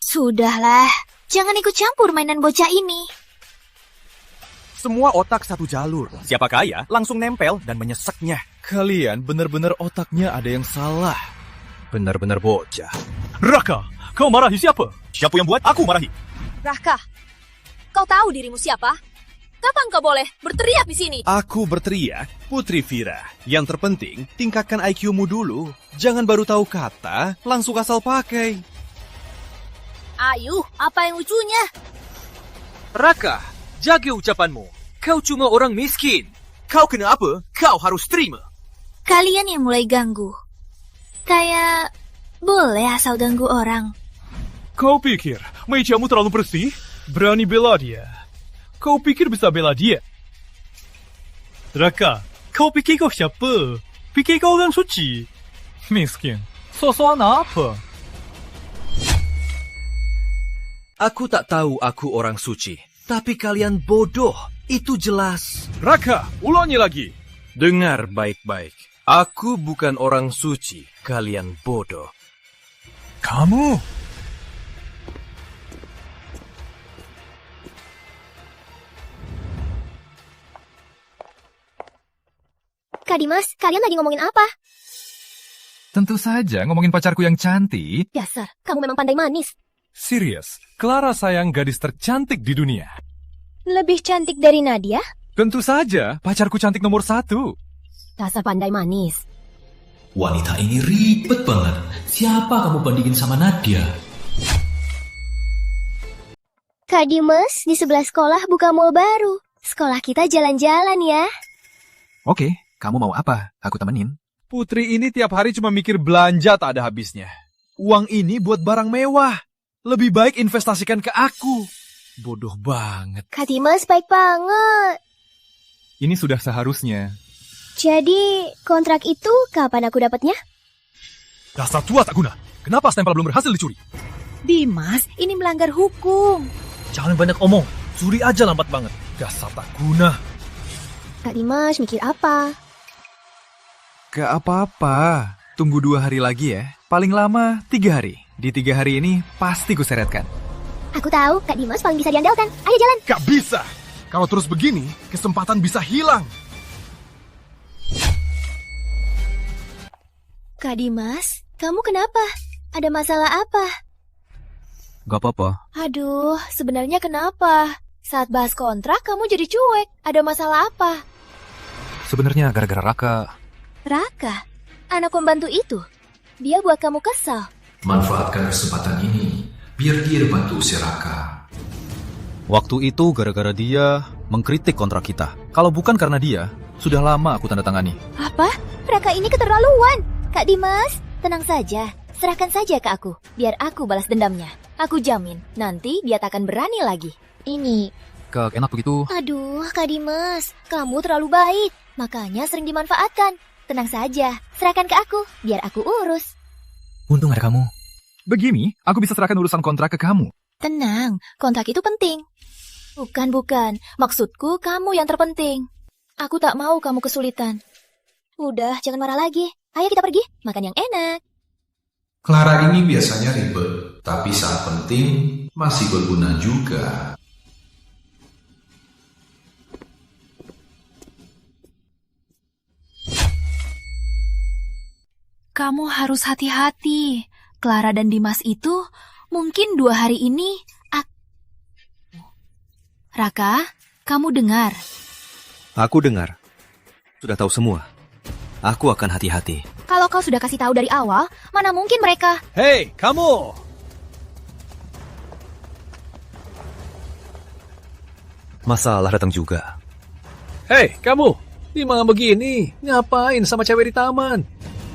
Sudahlah, jangan ikut campur mainan bocah ini. Semua otak satu jalur. Siapa kaya, langsung nempel dan menyeseknya. Kalian benar-benar otaknya ada yang salah. Benar-benar bocah. Raka, kau marahi siapa? Siapa yang buat aku marahi? Raka, kau tahu dirimu siapa? Kapan kau boleh berteriak di sini? Aku berteriak, Putri Vira. Yang terpenting, tingkatkan IQ-mu dulu. Jangan baru tahu kata, langsung asal pakai. Ayu, apa yang lucunya? Raka, jaga ucapanmu. Kau cuma orang miskin. Kau kena apa? Kau harus terima. Kalian yang mulai ganggu. Kayak boleh asal ganggu orang. Kau pikir mejamu terlalu bersih? Berani bela dia. Kau pikir bisa bela dia? Raka, kau pikir kau siapa? Pikir kau orang suci? Miskin. So-soan apa? Aku tak tahu aku orang suci. Tapi kalian bodoh. Itu jelas. Raka, ulangi lagi. Dengar baik-baik. Aku bukan orang suci. Kalian bodoh. Kamu? Kak Dimas, kalian lagi ngomongin apa? Tentu saja ngomongin pacarku yang cantik. Dasar, kamu memang pandai manis. Serius, Clara sayang gadis tercantik di dunia. Lebih cantik dari Nadia? Tentu saja, pacarku cantik nomor 1. Dasar pandai manis. Wanita ini ribet banget. Siapa kamu bandingin sama Nadia? Kak Dimas, di sebelah sekolah buka mall baru. Sekolah kita jalan-jalan ya. Oke, kamu mau apa? Aku temenin. Putri ini tiap hari cuma mikir belanja tak ada habisnya. Uang ini buat barang mewah. Lebih baik investasikan ke aku. Bodoh banget. Kak Dimas baik banget. Ini sudah seharusnya. Jadi, kontrak itu kapan aku dapatnya? Dasar tua tak guna. Kenapa stempel belum berhasil dicuri? Dimas, ini melanggar hukum. Jangan banyak omong. Curi aja lambat banget. Dasar tak guna. Kak Dimas mikir apa? Gak apa-apa. Tunggu 2 hari lagi ya. Paling lama 3 hari. Di 3 hari ini pasti kuseretkan. Aku tahu Kak Dimas paling bisa diandalkan. Ayo jalan. Gak bisa. Kalau terus begini, kesempatan bisa hilang. Kak Dimas, kamu kenapa? Ada masalah apa? Gak apa-apa. Aduh, sebenarnya kenapa? Saat bahas kontrak, kamu jadi cuek. Ada masalah apa? Sebenarnya gara-gara Raka. Raka, anak pembantu itu. Dia buat kamu kesal. Manfaatkan kesempatan ini, biar dia bantu si Raka. Waktu itu gara-gara dia mengkritik kontrak kita. Kalau bukan karena dia, sudah lama aku tanda tangani. Apa? Raka ini keterlaluan. Kak Dimas, tenang saja. Serahkan saja ke aku, biar aku balas dendamnya. Aku jamin, nanti dia tak akan berani lagi. Ini. Kak, enak begitu. Aduh, Kak Dimas, kamu terlalu baik. Makanya sering dimanfaatkan. Tenang saja, serahkan ke aku, biar aku urus. Untung ada kamu. Begini, aku bisa serahkan urusan kontrak ke kamu. Tenang, kontrak itu penting. Bukan. Maksudku kamu yang terpenting. Aku tak mau kamu kesulitan. Udah, jangan marah lagi. Ayo kita pergi, makan yang enak. Clara ini biasanya ribet, tapi saat penting masih berguna juga. Kamu harus hati-hati. Clara dan Dimas itu mungkin 2 hari ini... Raka, kamu dengar? Aku dengar. Sudah tahu semua. Aku akan hati-hati. Kalau kau sudah kasih tahu dari awal, mana mungkin mereka... Hei, kamu! Masalah datang juga. Hei, kamu! Di malam begini, ngapain sama cewek di taman?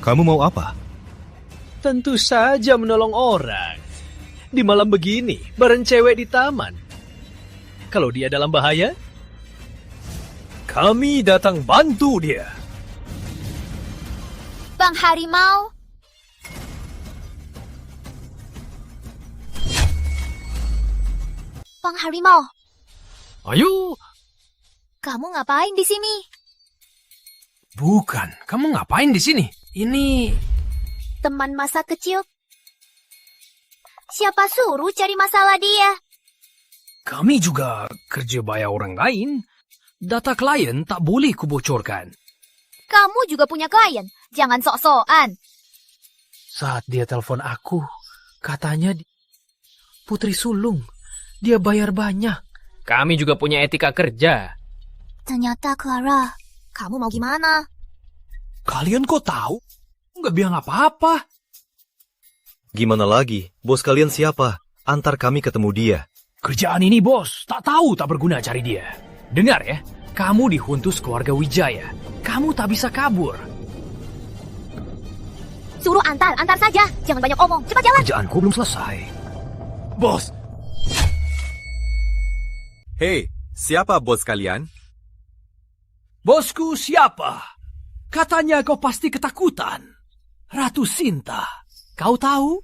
Kamu mau apa? Tentu saja menolong orang. Di malam begini, bareng cewek di taman. Kalau dia dalam bahaya, kami datang bantu dia. Bang Harimau. Bang Harimau. Ayo. Kamu ngapain di sini? Bukan, kamu ngapain di sini? Ini... Teman masa kecil. Siapa suruh cari masalah dia? Kami juga kerja bayar orang lain. Data klien tak boleh kubocorkan. Kamu juga punya klien. Jangan sok-sokan. Saat dia telepon aku, katanya Putri sulung. Dia bayar banyak. Kami juga punya etika kerja. Ternyata Clara, kamu mau gimana? Kalian kok tahu? Nggak bilang apa-apa. Gimana lagi? Bos kalian siapa? Antar kami ketemu dia. Kerjaan ini, bos. Tak tahu tak berguna cari dia. Dengar ya, kamu dihuntus keluarga Wijaya. Kamu tak bisa kabur. Suruh antar saja. Jangan banyak omong. Cepat jalan. Kerjaanku belum selesai. Bos. Hei, siapa bos kalian? Bosku siapa? Katanya kau pasti ketakutan. Ratu Sinta. Kau tahu?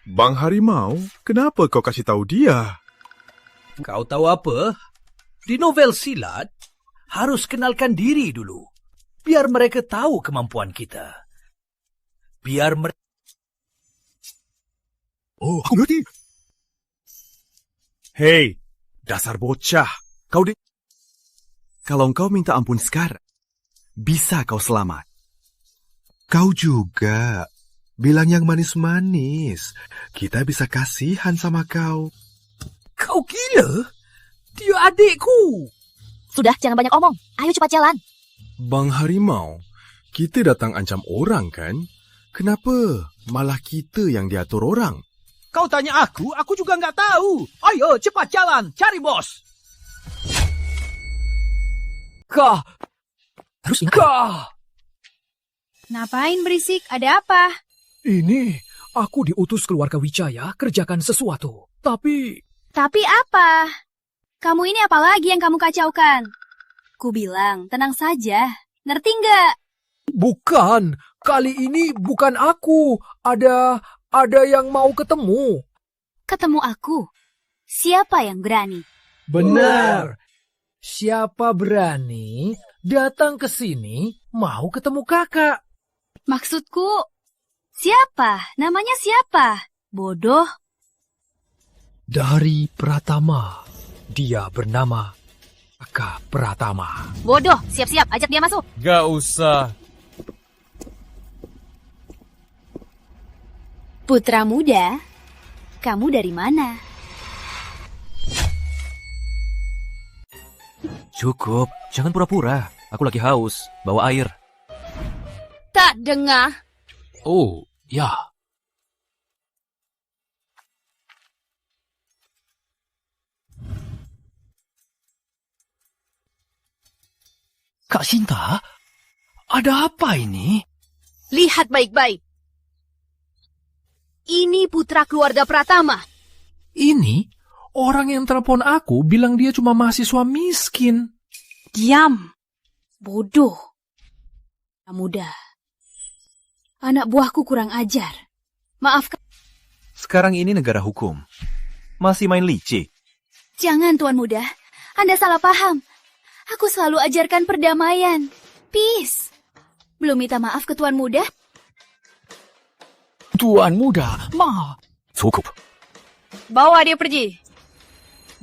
Bang Harimau, kenapa kau kasih tahu dia? Kau tahu apa? Di novel silat, harus kenalkan diri dulu. Biar mereka tahu kemampuan kita. Biar mereka... Oh, aku ngerti. Hei, dasar bocah. Kalau kau minta ampun sekarang, bisa kau selamat. Kau juga. Bilang yang manis-manis. Kita bisa kasihan sama kau. Kau gila? Dia adikku. Sudah, jangan banyak omong. Ayo cepat jalan. Bang Harimau, kita datang ancam orang kan? Kenapa malah kita yang diatur orang? Kau tanya aku juga nggak tahu. Ayo, cepat jalan, cari bos. Kah? Terus Kah? Ngapain berisik? Ada apa? Ini, aku diutus keluarga Wijaya kerjakan sesuatu. Tapi apa? Kamu ini apa lagi yang kamu kacaukan? Ku bilang, tenang saja. Ngerti nggak? bukan. Kali ini bukan aku. Ada yang mau ketemu. Ketemu aku? Siapa yang berani? Benar. Siapa berani datang ke sini mau ketemu kakak? Maksudku, siapa? Namanya siapa? Bodoh. Dari Pratama. Dia bernama Raka Pratama. Bodoh, siap-siap, ajak dia masuk. Gak usah. Putra muda, kamu dari mana? Cukup, jangan pura-pura. Aku lagi haus, bawa air. Tak dengar. Oh, ya. Kak Sinta, ada apa ini? Lihat baik-baik. Ini putra keluarga Pratama. Ini orang yang telepon aku bilang dia cuma mahasiswa miskin. Diam. Bodoh. Muda. Anak buahku kurang ajar. Maaf. Sekarang ini negara hukum. Masih main licik. Jangan, Tuan Muda. Anda salah paham. Aku selalu ajarkan perdamaian. Peace. Belum minta maaf ke Tuan Muda? Tuan Muda, Cukup. Bawa dia pergi.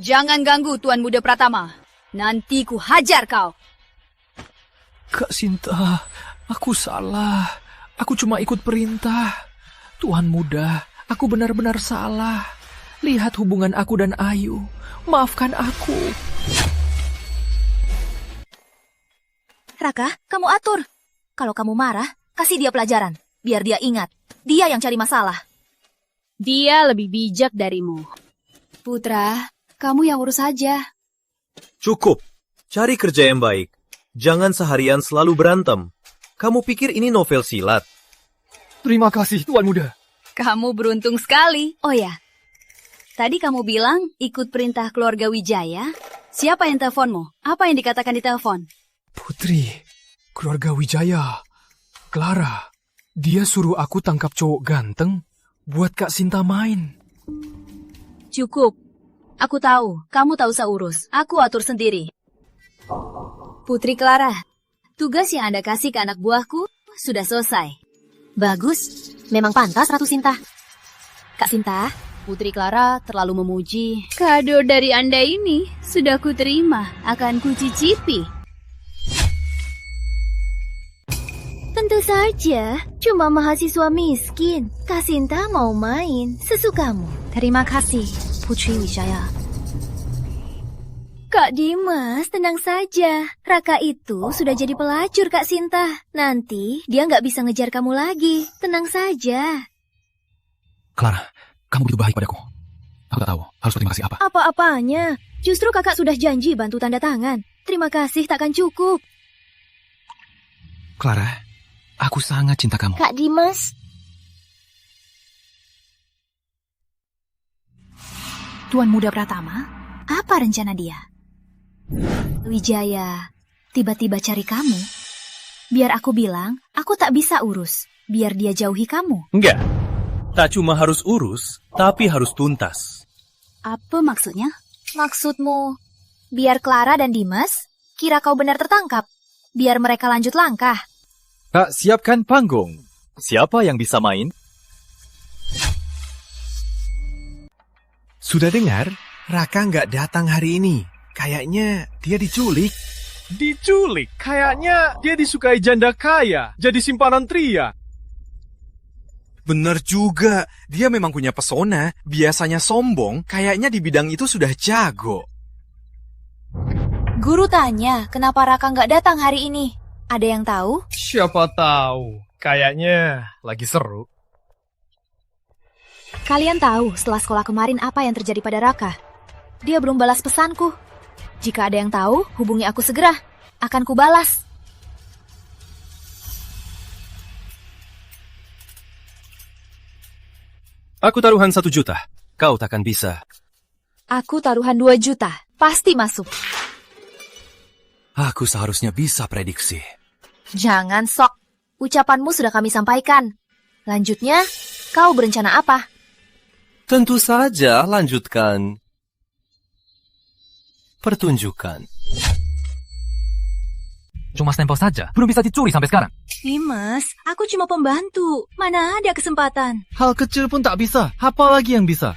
Jangan ganggu Tuan Muda Pratama. Nanti ku hajar kau. Kak Sinta, aku salah. Aku cuma ikut perintah. Tuan Muda, aku benar-benar salah. Lihat hubungan aku dan Ayu. Maafkan aku. Raka, kamu atur. Kalau kamu marah, kasih dia pelajaran. Biar dia ingat. Dia yang cari masalah. Dia lebih bijak darimu. Putra, kamu yang urus saja. Cukup. Cari kerja yang baik. Jangan seharian selalu berantem. Kamu pikir ini novel silat? Terima kasih, Tuan Muda. Kamu beruntung sekali. Oh ya, tadi kamu bilang ikut perintah keluarga Wijaya. Siapa yang teleponmu? Apa yang dikatakan di telepon? Putri, keluarga Wijaya. Clara, dia suruh aku tangkap cowok ganteng buat Kak Sinta main. Cukup. Aku tahu, kamu tak usah urus. Aku atur sendiri. Putri Clara, tugas yang Anda kasih ke anak buahku sudah selesai. Bagus. Memang pantas, Ratu Sinta. Kak Sinta, Putri Clara terlalu memuji. Kado dari Anda ini sudah kuterima. Akan kucicipi. Tentu saja, cuma mahasiswa miskin. Kak Sinta mau main, sesukamu. Terima kasih, Putri Wijaya. Kak Dimas, tenang saja. Raka itu sudah jadi pelacur Kak Sinta. Nanti dia nggak bisa ngejar kamu lagi. Tenang saja. Clara, kamu begitu baik padaku. Aku tak tahu harus berterima kasih apa. Apa-apanya. Justru kakak sudah janji bantu tanda tangan. Terima kasih takkan cukup. Clara, aku sangat cinta kamu. Kak Dimas. Tuan Muda Pratama, apa rencana dia? Wijaya tiba-tiba cari kamu. Biar aku bilang, aku tak bisa urus. Biar dia jauhi kamu. Enggak. Tak cuma harus urus, tapi harus tuntas. Apa maksudnya? Maksudmu, biar Clara dan Dimas kira kau benar tertangkap. Biar mereka lanjut langkah. Kak, siapkan panggung. Siapa yang bisa main? Sudah dengar? Raka nggak datang hari ini. Kayaknya dia diculik. Diculik? Kayaknya dia disukai janda kaya. Jadi simpanan Tria. Bener juga, dia memang punya pesona. Biasanya sombong, kayaknya di bidang itu sudah jago. Guru tanya, kenapa Raka nggak datang hari ini? Ada yang tahu? Siapa tahu. Kayaknya lagi seru. Kalian tahu setelah sekolah kemarin apa yang terjadi pada Raka? Dia belum balas pesanku. Jika ada yang tahu, hubungi aku segera. Akan kubalas. Aku taruhan 1 juta. Kau takkan bisa. Aku taruhan 2 juta. Pasti masuk. Aku seharusnya bisa prediksi. Jangan sok. Ucapanmu sudah kami sampaikan. Lanjutnya, kau berencana apa? Tentu saja lanjutkan pertunjukan. Cuma stempel saja, belum bisa dicuri sampai sekarang. Dimas, aku cuma pembantu. Mana ada kesempatan? Hal kecil pun tak bisa, apalagi yang bisa?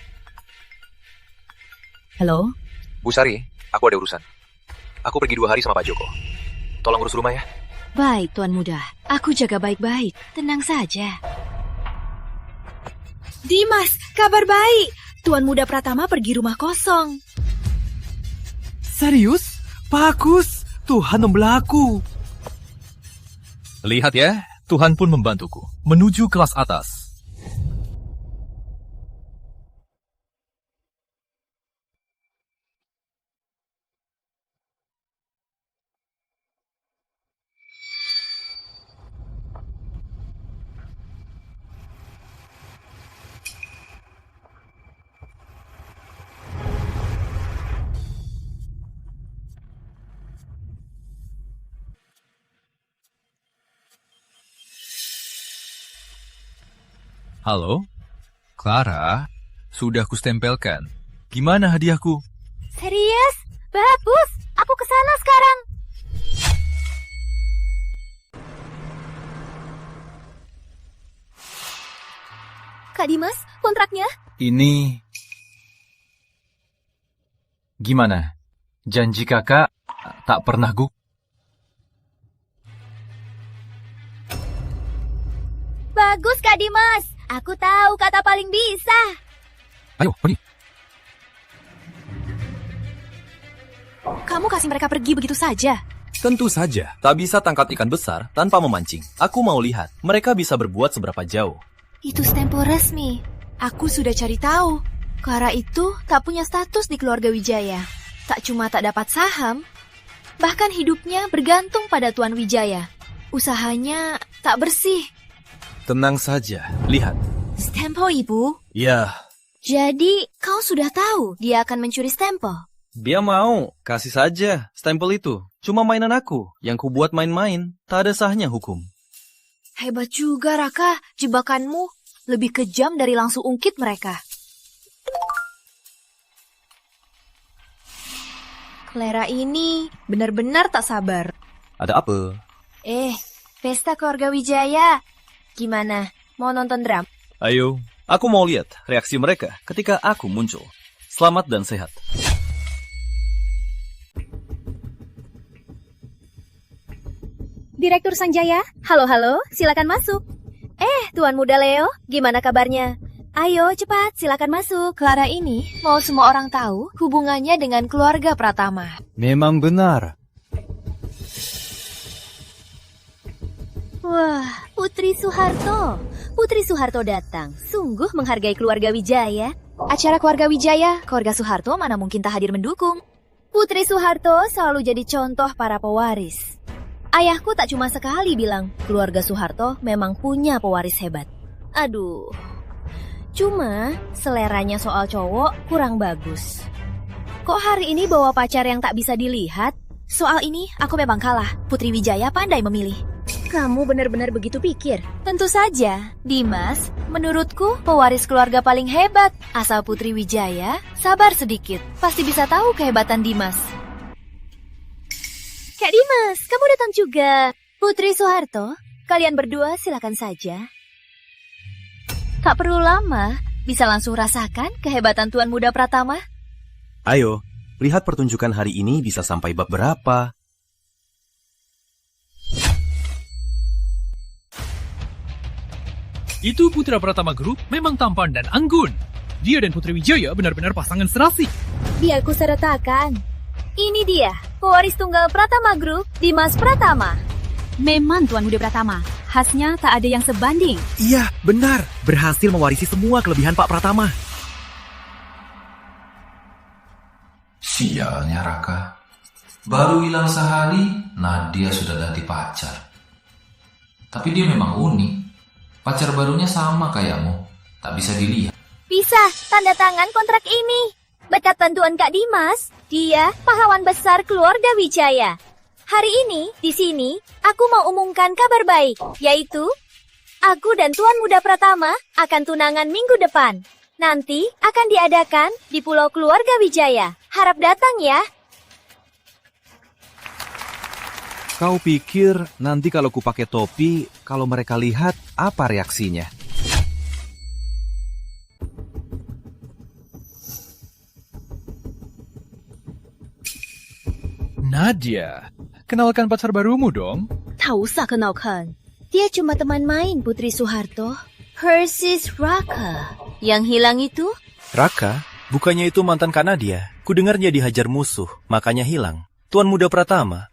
Halo? Bu Sari, aku ada urusan. Aku pergi 2 hari sama Pak Joko. Tolong urus rumah ya. Baik, Tuan Muda. Aku jaga baik-baik. Tenang saja. Dimas, kabar baik. Tuan Muda Pratama pergi rumah kosong. Serius? Bagus. Tuhan membelah aku. Lihat ya, Tuhan pun membantuku menuju kelas atas. Halo? Clara? Sudah kustempelkan. Gimana hadiahku? Serius? Bagus. Aku kesana sekarang. Kak Dimas, kontraknya? Ini... Gimana? Janji kakak tak pernah Bagus, Kak Dimas. Aku tahu kata paling bisa. Ayo, pergi. Kamu kasih mereka pergi begitu saja? Tentu saja, tak bisa tangkap ikan besar tanpa memancing. Aku mau lihat, mereka bisa berbuat seberapa jauh. Itu stempel resmi. Aku sudah cari tahu. Clara itu tak punya status di keluarga Wijaya. Tak cuma tak dapat saham, bahkan hidupnya bergantung pada Tuan Wijaya. Usahanya tak bersih. Tenang saja, lihat. Stempel, Ibu? Ya, Jadi, kau sudah tahu dia akan mencuri stempel? dia mau. Kasih saja stempel itu. Cuma mainan aku yang kubuat main-main. Tak ada sahnya hukum. Hebat juga, Raka. Jebakanmu lebih kejam dari langsung ungkit mereka. Clara ini benar-benar tak sabar. Ada apa? Pesta keluarga Wijaya. Gimana? Mau nonton drum? Ayo, aku mau lihat reaksi mereka ketika aku muncul. Selamat dan sehat. Direktur Sanjaya, halo, silakan masuk. Tuan Muda Leo, gimana kabarnya? Ayo, cepat, silakan masuk. Clara ini mau semua orang tahu hubungannya dengan keluarga Pratama. Memang benar. Wah, Putri Soeharto. Putri Soeharto datang. Sungguh menghargai keluarga Wijaya. Acara keluarga Wijaya, keluarga Soeharto mana mungkin tak hadir mendukung. Putri Soeharto selalu jadi contoh para pewaris. Ayahku tak cuma sekali bilang, keluarga Soeharto memang punya pewaris hebat. Aduh, cuma seleranya soal cowok kurang bagus. Kok hari ini bawa pacar yang tak bisa dilihat? Soal ini aku memang kalah. Putri Wijaya pandai memilih. Kamu benar-benar begitu pikir? Tentu saja, Dimas, menurutku pewaris keluarga paling hebat. Asal Putri Wijaya, sabar sedikit. Pasti bisa tahu kehebatan Dimas. Kak Dimas, kamu datang juga. Putri Soeharto, kalian berdua silakan saja. Tak perlu lama, bisa langsung rasakan kehebatan Tuan Muda Pratama. Ayo, lihat pertunjukan hari ini bisa sampai bab berapa. Itu putra Pratama Group memang tampan dan anggun. Dia dan Putri Wijaya benar-benar pasangan serasi. Biar ku sertakan. Ini dia, pewaris tunggal Pratama Group, Dimas Pratama. Memang Tuan Muda Pratama, khasnya tak ada yang sebanding. Iya, benar. Berhasil mewarisi semua kelebihan Pak Pratama. Sialnya Raka. Baru hilang sehari, Nadia sudah ganti pacar. Tapi dia memang unik. Pacar barunya sama kayakmu. Tak bisa dilihat. Bisa, tanda tangan kontrak ini. Berkat bantuan Kak Dimas, dia pahlawan besar keluarga Wijaya. Hari ini, di sini, aku mau umumkan kabar baik, yaitu aku dan Tuan Muda Pratama akan tunangan minggu depan. Nanti akan diadakan di Pulau Keluarga Wijaya. Harap datang ya. Kau pikir nanti kalau ku pakai topi, kalau mereka lihat, apa reaksinya? Nadia, kenalkan pacar barumu dong. Tak usah kenalkan. Dia cuma teman main Putri Soeharto. Hers is Raka. Yang hilang itu? Raka? Bukannya itu mantan Kak Nadia? Kudengarnya dihajar musuh, makanya hilang. Tuan Muda Pratama,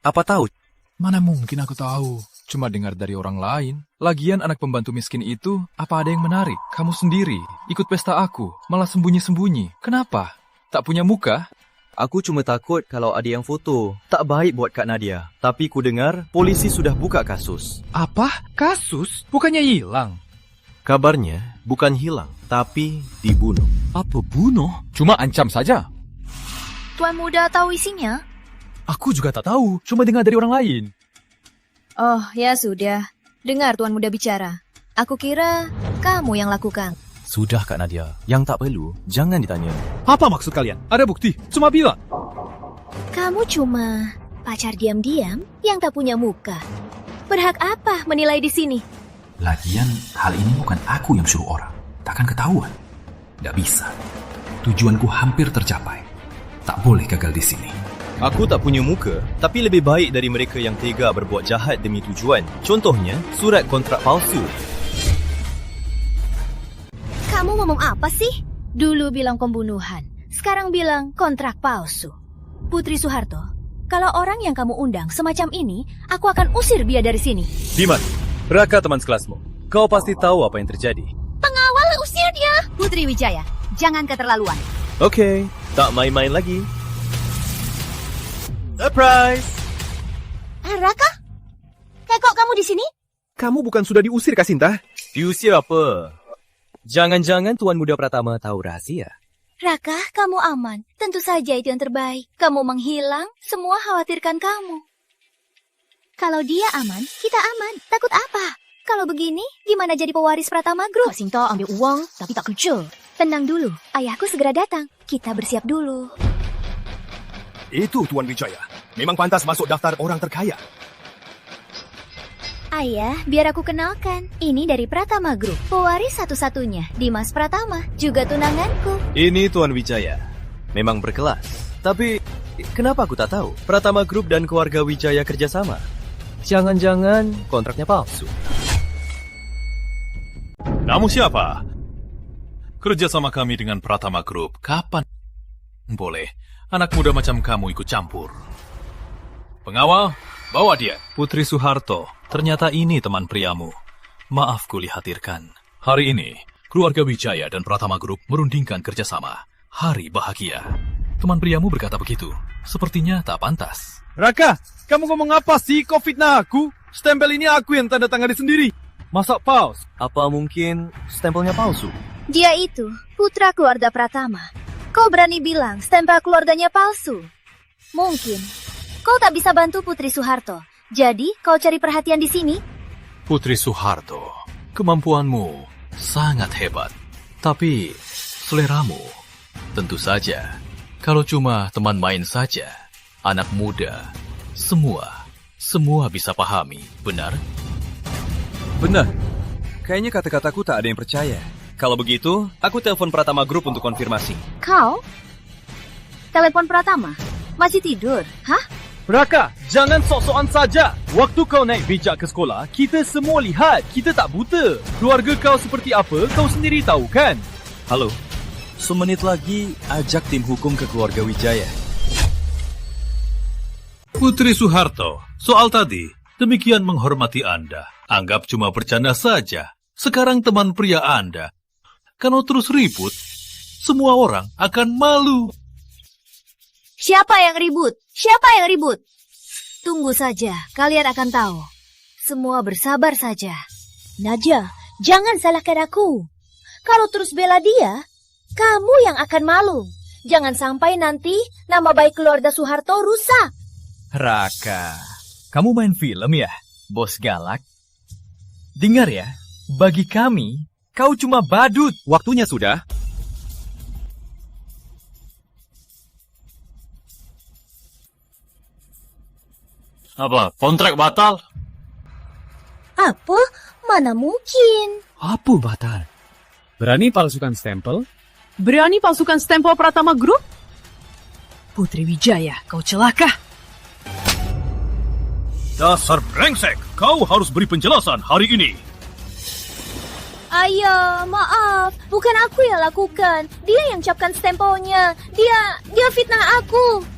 apa tahu? Mana mungkin aku tahu. Cuma dengar dari orang lain. Lagian anak pembantu miskin itu, apa ada yang menarik? Kamu sendiri, ikut pesta aku, malah sembunyi-sembunyi. Kenapa? Tak punya muka? Aku cuma takut kalau ada yang foto. Tak baik buat Kak Nadia. Tapi ku dengar polisi sudah buka kasus. Apa? Kasus? Bukannya hilang? Kabarnya bukan hilang, tapi dibunuh. Apa bunuh? Cuma ancam saja. Tuan Muda tahu isinya? Aku juga tak tahu, cuma dengar dari orang lain. Oh, ya sudah. Dengar Tuan Muda bicara. Aku kira kamu yang lakukan. Sudah Kak Nadia, yang tak perlu, jangan ditanya. Apa maksud kalian? Ada bukti, cuma bilang. Kamu cuma pacar diam-diam yang tak punya muka. Berhak apa menilai di sini? Lagian, hal ini bukan aku yang suruh orang. Takkan ketahuan. Tidak bisa. Tujuanku hampir tercapai. Tak boleh gagal di sini. Aku tak punya muka, tapi lebih baik dari mereka yang tega berbuat jahat demi tujuan. Contohnya, surat kontrak palsu. Kamu ngomong apa sih? Dulu bilang pembunuhan, sekarang bilang kontrak palsu. Putri Soeharto, kalau orang yang kamu undang semacam ini, aku akan usir dia dari sini. Dimas, Raka teman sekelasmu. Kau pasti tahu apa yang terjadi. Pengawal usir dia! Putri Wijaya, jangan keterlaluan. Oke, tak main-main lagi. Surprise! Raka? Kok kamu di sini? Kamu bukan sudah diusir, Kasinta? Diusir apa? Jangan-jangan Tuan Muda Pratama tahu rahasia. Raka, kamu aman. Tentu saja itu yang terbaik. Kamu menghilang, semua khawatirkan kamu. Kalau dia aman, kita aman. Takut apa? Kalau begini, gimana jadi pewaris Pratama Group? Sinto ambil uang, tapi tak kerja. Tenang dulu, ayahku segera datang. Kita bersiap dulu. Itu Tuan Wijaya. Memang pantas masuk daftar orang terkaya. Ayah, biar aku kenalkan. Ini dari Pratama Group. Pewaris satu-satunya, Dimas Pratama. Juga tunanganku. Ini Tuan Wijaya. Memang berkelas. Tapi, kenapa aku tak tahu? Pratama Group dan keluarga Wijaya kerjasama. Jangan-jangan kontraknya palsu. Kamu siapa? Kerjasama kami dengan Pratama Group. Kapan boleh anak muda macam kamu ikut campur? Pengawal, bawa dia. Putri Soeharto, ternyata ini teman priamu. Maaf kulihatirkan. Hari ini, keluarga Wijaya dan Pratama Group merundingkan kerjasama. Hari bahagia. Teman priamu berkata begitu. Sepertinya tak pantas. Raka, kamu ngomong apa sih? Kau fitnah aku? Stempel ini aku yang tanda tangani sendiri. Masa palsu? Apa mungkin stempelnya palsu? Dia itu putra keluarga Pratama. Kau berani bilang stempel keluarganya palsu? Mungkin. Kau tak bisa bantu Putri Soeharto. Jadi, kau cari perhatian di sini? Putri Soeharto, kemampuanmu sangat hebat. Tapi, seleramu, tentu saja. Kalau cuma teman main saja, anak muda, semua bisa pahami, benar? Benar. Kayaknya kata-kataku tak ada yang percaya. Kalau begitu, aku telepon Pratama Group untuk konfirmasi. Kau? Telepon Pratama? Masih tidur? Hah? Raka, jangan sok-sokan saja. Waktu kau naik becak ke sekolah, kita semua lihat. Kita tak buta. Keluarga kau seperti apa, kau sendiri tahu kan? Halo, semenit lagi ajak tim hukum ke keluarga Wijaya. Putri Soeharto, soal tadi, demikian menghormati Anda. Anggap cuma bercanda saja. Sekarang teman pria Anda. Kalau terus ribut, semua orang akan malu. Siapa yang ribut? Siapa yang ribut? Tunggu saja, kalian akan tahu. Semua bersabar saja. Nadia, jangan salahkan aku. Kalau terus bela dia, kamu yang akan malu. Jangan sampai nanti nama baik keluarga Soeharto rusak. Raka, kamu main film ya, bos galak? Dengar ya, bagi kami, kau cuma badut. Waktunya sudah. Apa, kontrak batal? Apa? Mana mungkin? Apa batal? Berani palsukan stempel? Berani palsukan stempel Pratama Group? Putri Wijaya, kau celaka. Dasar brengsek, kau harus beri penjelasan hari ini. Ayah, maaf. Bukan aku yang lakukan. Dia yang capkan stempelnya. Dia fitnah aku.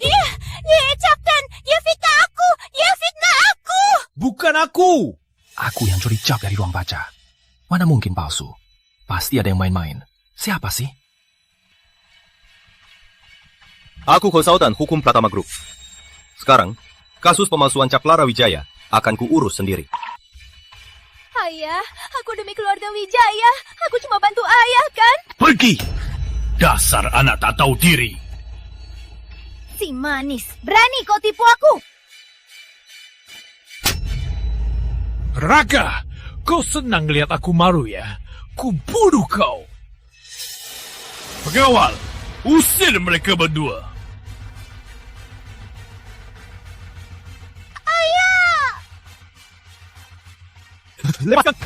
Dia capkan. Dia fitnah aku. Dia fitnah aku. Bukan aku. Aku yang curi cap dari ruang baca. Mana mungkin palsu? Pasti ada yang main-main. Siapa sih? Aku konsultan hukum Pratama Group. Sekarang, kasus pemalsuan cap Clara Wijaya akan kuurus sendiri. Ayah, aku demi keluarga Wijaya. Aku cuma bantu ayah, kan? Pergi! Dasar anak tak tahu diri. Si manis, berani kau tipu aku? Raka, kau senang lihat aku malu ya? Ku bunuh kau. Pengawal, usir mereka berdua. Ayah! Lepaskan.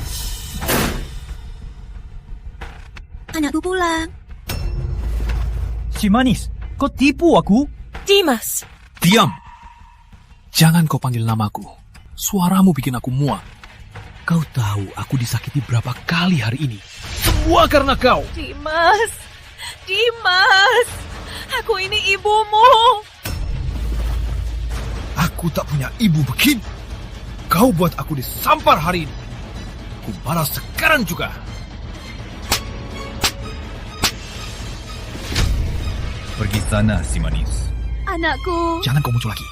Anakku pulang. Si manis, kau tipu aku? Dimas. Diam! Jangan kau panggil namaku. Suaramu bikin aku muak. Kau tahu aku disakiti berapa kali hari ini. Semua karena kau. Dimas. Dimas. Aku ini ibumu. Aku tak punya ibu begini. Kau buat aku disampar hari ini. Ku balas sekarang juga. Pergi sana, si manis. Anakku. Jangan kau muncul lagi.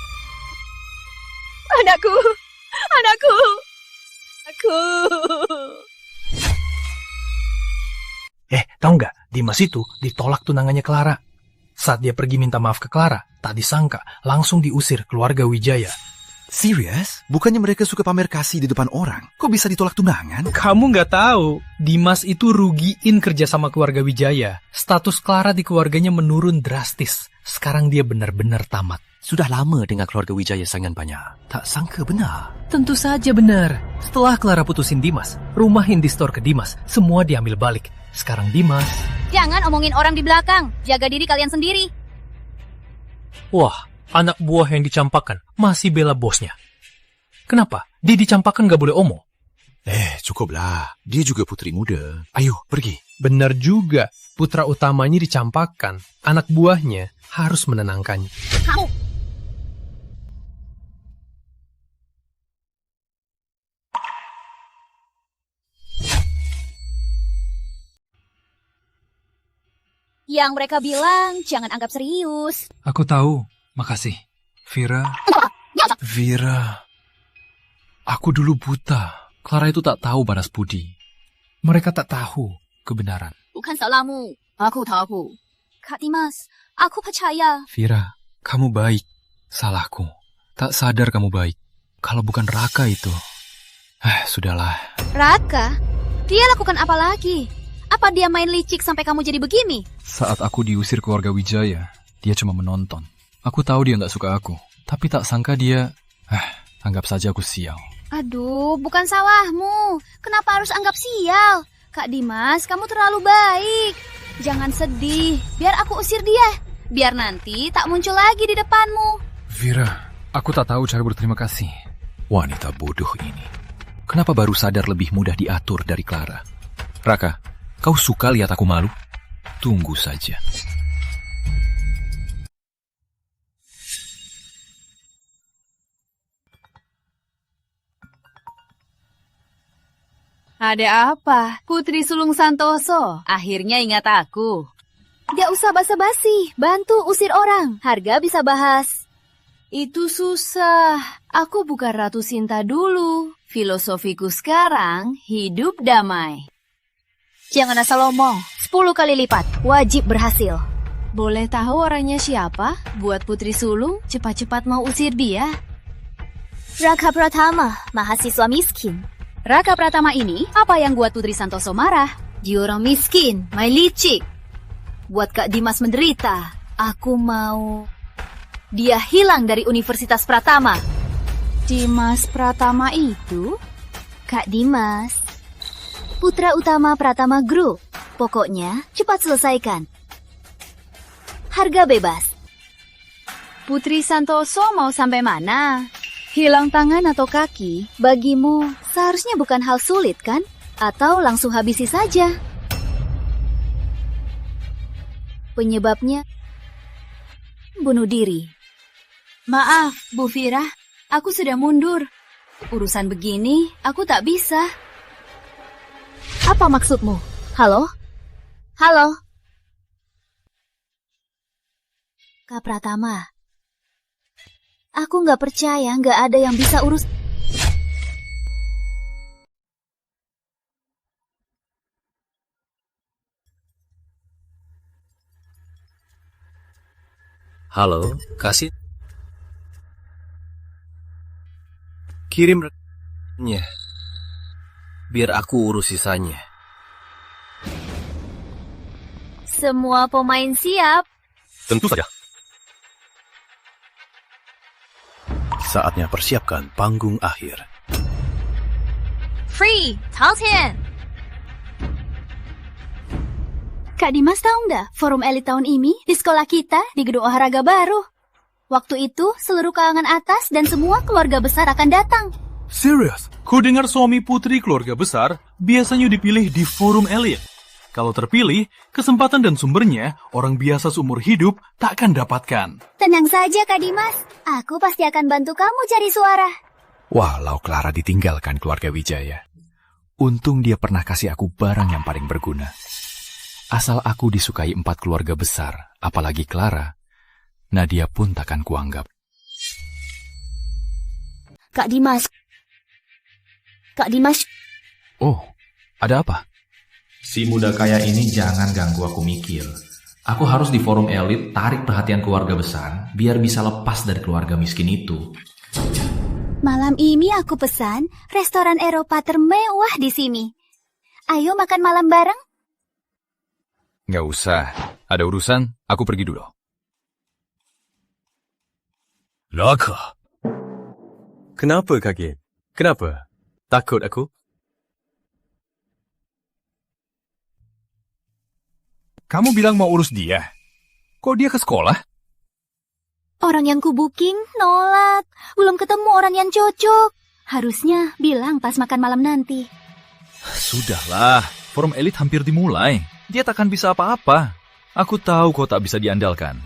Anakku. Anakku. Aku. Tahu nggak? Dimas itu ditolak tunangannya Clara. Saat dia pergi minta maaf ke Clara, tak disangka langsung diusir keluarga Wijaya. Serius? Bukannya mereka suka pamer kasih di depan orang? Kok bisa ditolak tunangan? Kamu nggak tahu, Dimas itu rugiin kerja sama keluarga Wijaya. Status Clara di keluarganya menurun drastis. Sekarang dia benar-benar tamat. Sudah lama dengan keluarga Wijaya saingan banyak. Tak sangka benar. Tentu saja benar. Setelah Clara putusin Dimas, rumah Indistor ke Dimas, semua diambil balik. Sekarang Dimas... Jangan omongin orang di belakang. Jaga diri kalian sendiri. Wah, anak buah yang dicampakkan masih bela bosnya. Kenapa? Dia dicampakkan gak boleh omong. Cukuplah. Dia juga putri muda. Ayo, pergi. Benar juga. Putra utamanya dicampakkan. Anak buahnya harus menenangkannya. Kamu. Yang mereka bilang, jangan anggap serius. Aku tahu. Makasih. Vira. Aku dulu buta. Clara itu tak tahu balas budi. Mereka tak tahu kebenaran. Bukan salahmu. Aku tahu. Kak Dimas, aku percaya. Vira, kamu baik. Salahku. Tak sadar kamu baik. Kalau bukan Raka itu. Sudahlah. Raka? Dia lakukan apa lagi? Apa dia main licik sampai kamu jadi begini? Saat aku diusir keluarga Wijaya, dia cuma menonton. Aku tahu dia nggak suka aku. Tapi tak sangka dia... anggap saja aku sial. Aduh, bukan salahmu. Kenapa harus anggap sial? Kak Dimas, kamu terlalu baik. Jangan sedih. Biar aku usir dia. biar nanti tak muncul lagi di depanmu. Vira, aku tak tahu cara berterima kasih. Wanita bodoh ini. Kenapa baru sadar lebih mudah diatur dari Clara? Raka, kau suka lihat aku malu? Tunggu saja. Ada apa? Putri Sulung Santoso, akhirnya ingat aku. Gak usah basa-basi, bantu usir orang. Harga bisa bahas. Itu susah. Aku bukan Ratu Sinta dulu. Filosofiku sekarang, hidup damai. Jangan asal omong, 10 kali lipat, wajib berhasil. Boleh tahu orangnya siapa? Buat Putri Sulung, cepat-cepat mau usir dia. Raka Pratama, mahasiswa miskin. Raka Pratama ini, apa yang buat Putri Santoso marah? Dia orang miskin, my licik. Buat Kak Dimas menderita, aku mau dia hilang dari Universitas Pratama. Dimas Pratama itu? Kak Dimas, putra utama Pratama Group. Pokoknya cepat selesaikan. Harga bebas. Putri Santoso mau sampai mana? Hilang tangan atau kaki, bagimu seharusnya bukan hal sulit, kan? Atau langsung habisi saja. Penyebabnya bunuh diri. Maaf, Bu Vira, aku sudah mundur. Urusan begini, aku tak bisa. Apa maksudmu? Halo? Halo? Kak Pratama, aku nggak percaya nggak ada yang bisa urus. Halo, kasih. Kirim rekennya. Biar aku urus sisanya. Semua pemain siap. Tentu saja. Saatnya persiapkan panggung akhir. Free, Taltian. Kak Dimas tahu nggak, forum elit tahun ini di sekolah kita di gedung olahraga baru. Waktu itu seluruh kalangan atas dan semua keluarga besar akan datang. Serius? Ku dengar suami putri keluarga besar biasanya dipilih di forum elit. Kalau terpilih, kesempatan dan sumbernya orang biasa seumur hidup takkan dapatkan. Tenang saja Kak Dimas, aku pasti akan bantu kamu cari suara. Walau Clara ditinggalkan keluarga Wijaya, untung dia pernah kasih aku barang yang paling berguna. Asal aku disukai 4 keluarga besar, apalagi Clara, Nadia pun takkan kuanggap. Kak Dimas. Kak Dimas. Oh, ada apa? Si muda kaya ini jangan ganggu aku mikir. Aku harus di forum elit tarik perhatian keluarga besar biar bisa lepas dari keluarga miskin itu. Malam ini aku pesan restoran Eropa termewah di sini. Ayo makan malam bareng. Nggak usah, ada urusan, aku pergi dulu. Raka. Kenapa kaget? Kenapa? Takut aku? Kamu bilang mau urus dia. Kok dia ke sekolah? Orang yang ku booking nolak. Belum ketemu orang yang cocok. Harusnya bilang pas makan malam nanti. Sudahlah, forum elit hampir dimulai. Dia takkan bisa apa-apa. Aku tahu kau tak bisa diandalkan.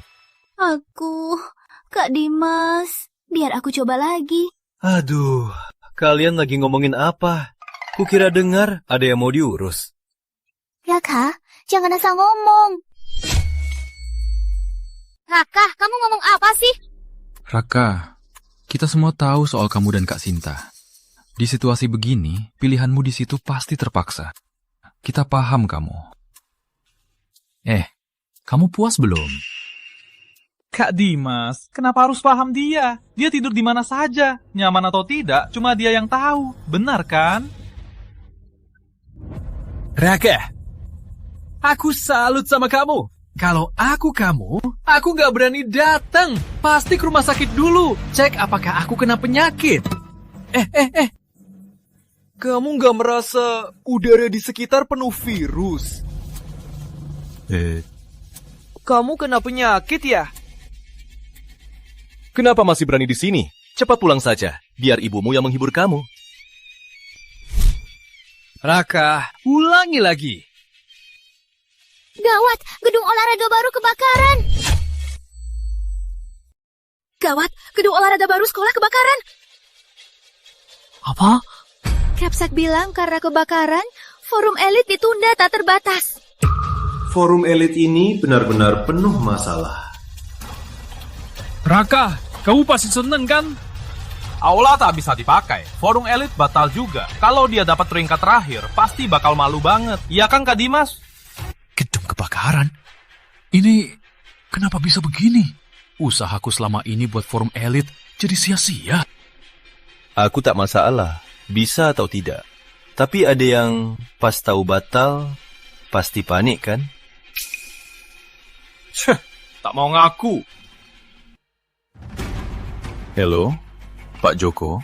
Kak Dimas, biar aku coba lagi. Aduh, kalian lagi ngomongin apa? Kukira dengar ada yang mau diurus. Raka, jangan asal ngomong. Raka, kamu ngomong apa sih? Raka, kita semua tahu soal kamu dan Kak Sinta. Di situasi begini, pilihanmu di situ pasti terpaksa. Kita paham kamu. Kamu puas belum? Kak Dimas, kenapa harus paham dia? Dia tidur di mana saja. Nyaman atau tidak, cuma dia yang tahu. Benar kan? Raka, aku salut sama kamu. Kalau aku kamu, aku nggak berani datang. Pasti ke rumah sakit dulu. Cek apakah aku kena penyakit. Kamu nggak merasa udara di sekitar penuh virus? Kamu kena penyakit ya? Kenapa masih berani di sini? Cepat pulang saja, biar ibumu yang menghibur kamu. Raka, ulangi lagi. Gawat, gedung olahraga baru kebakaran. Gawat, gedung olahraga baru sekolah kebakaran. Apa? Capsack bilang karena kebakaran, forum elit ditunda tak terbatas. Forum elit ini benar-benar penuh masalah. Raka, kamu pasti seneng kan? Aula tak bisa dipakai, forum elit batal juga. Kalau dia dapat peringkat terakhir, pasti bakal malu banget. Iya kan Kak Dimas? Gedung kebakaran? Ini kenapa bisa begini? Usahaku selama ini buat forum elit jadi sia-sia. Aku tak masalah, bisa atau tidak. Tapi ada yang pas tahu batal, pasti panik kan? Tak mau ngaku. Halo, Pak Joko.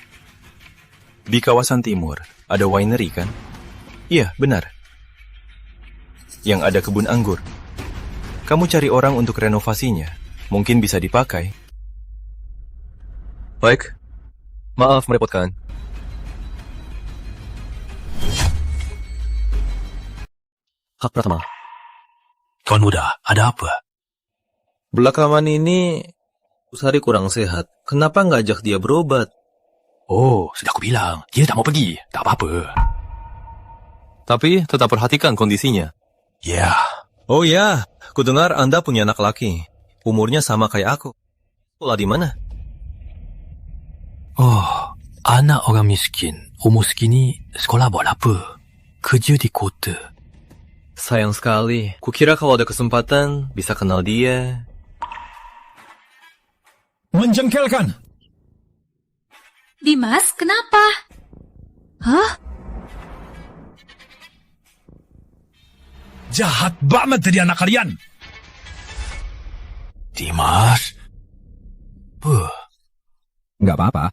Di kawasan timur ada winery kan? Iya, benar. Yang ada kebun anggur. Kamu cari orang untuk renovasinya. Mungkin bisa dipakai. Baik. Maaf merepotkan. Hak Pratama. Tuan Muda, ada apa? Belakangan ini Usari kurang sehat. Kenapa nggak ajak dia berobat? Oh, sudah aku bilang. Dia tak mau pergi. Tak apa-apa. Tapi tetap perhatikan kondisinya. Ya. Oh ya, ku dengar Anda punya anak laki. Umurnya sama kayak aku. Sekolah di mana? Oh, anak orang miskin. Umur segini sekolah buat apa? Kerja di kota. Sayang sekali. Kukira kalau ada kesempatan bisa kenal dia. Menjengkelkan. Dimas, kenapa? Hah? Jahat banget jadi anak kalian. Dimas. Nggak apa-apa.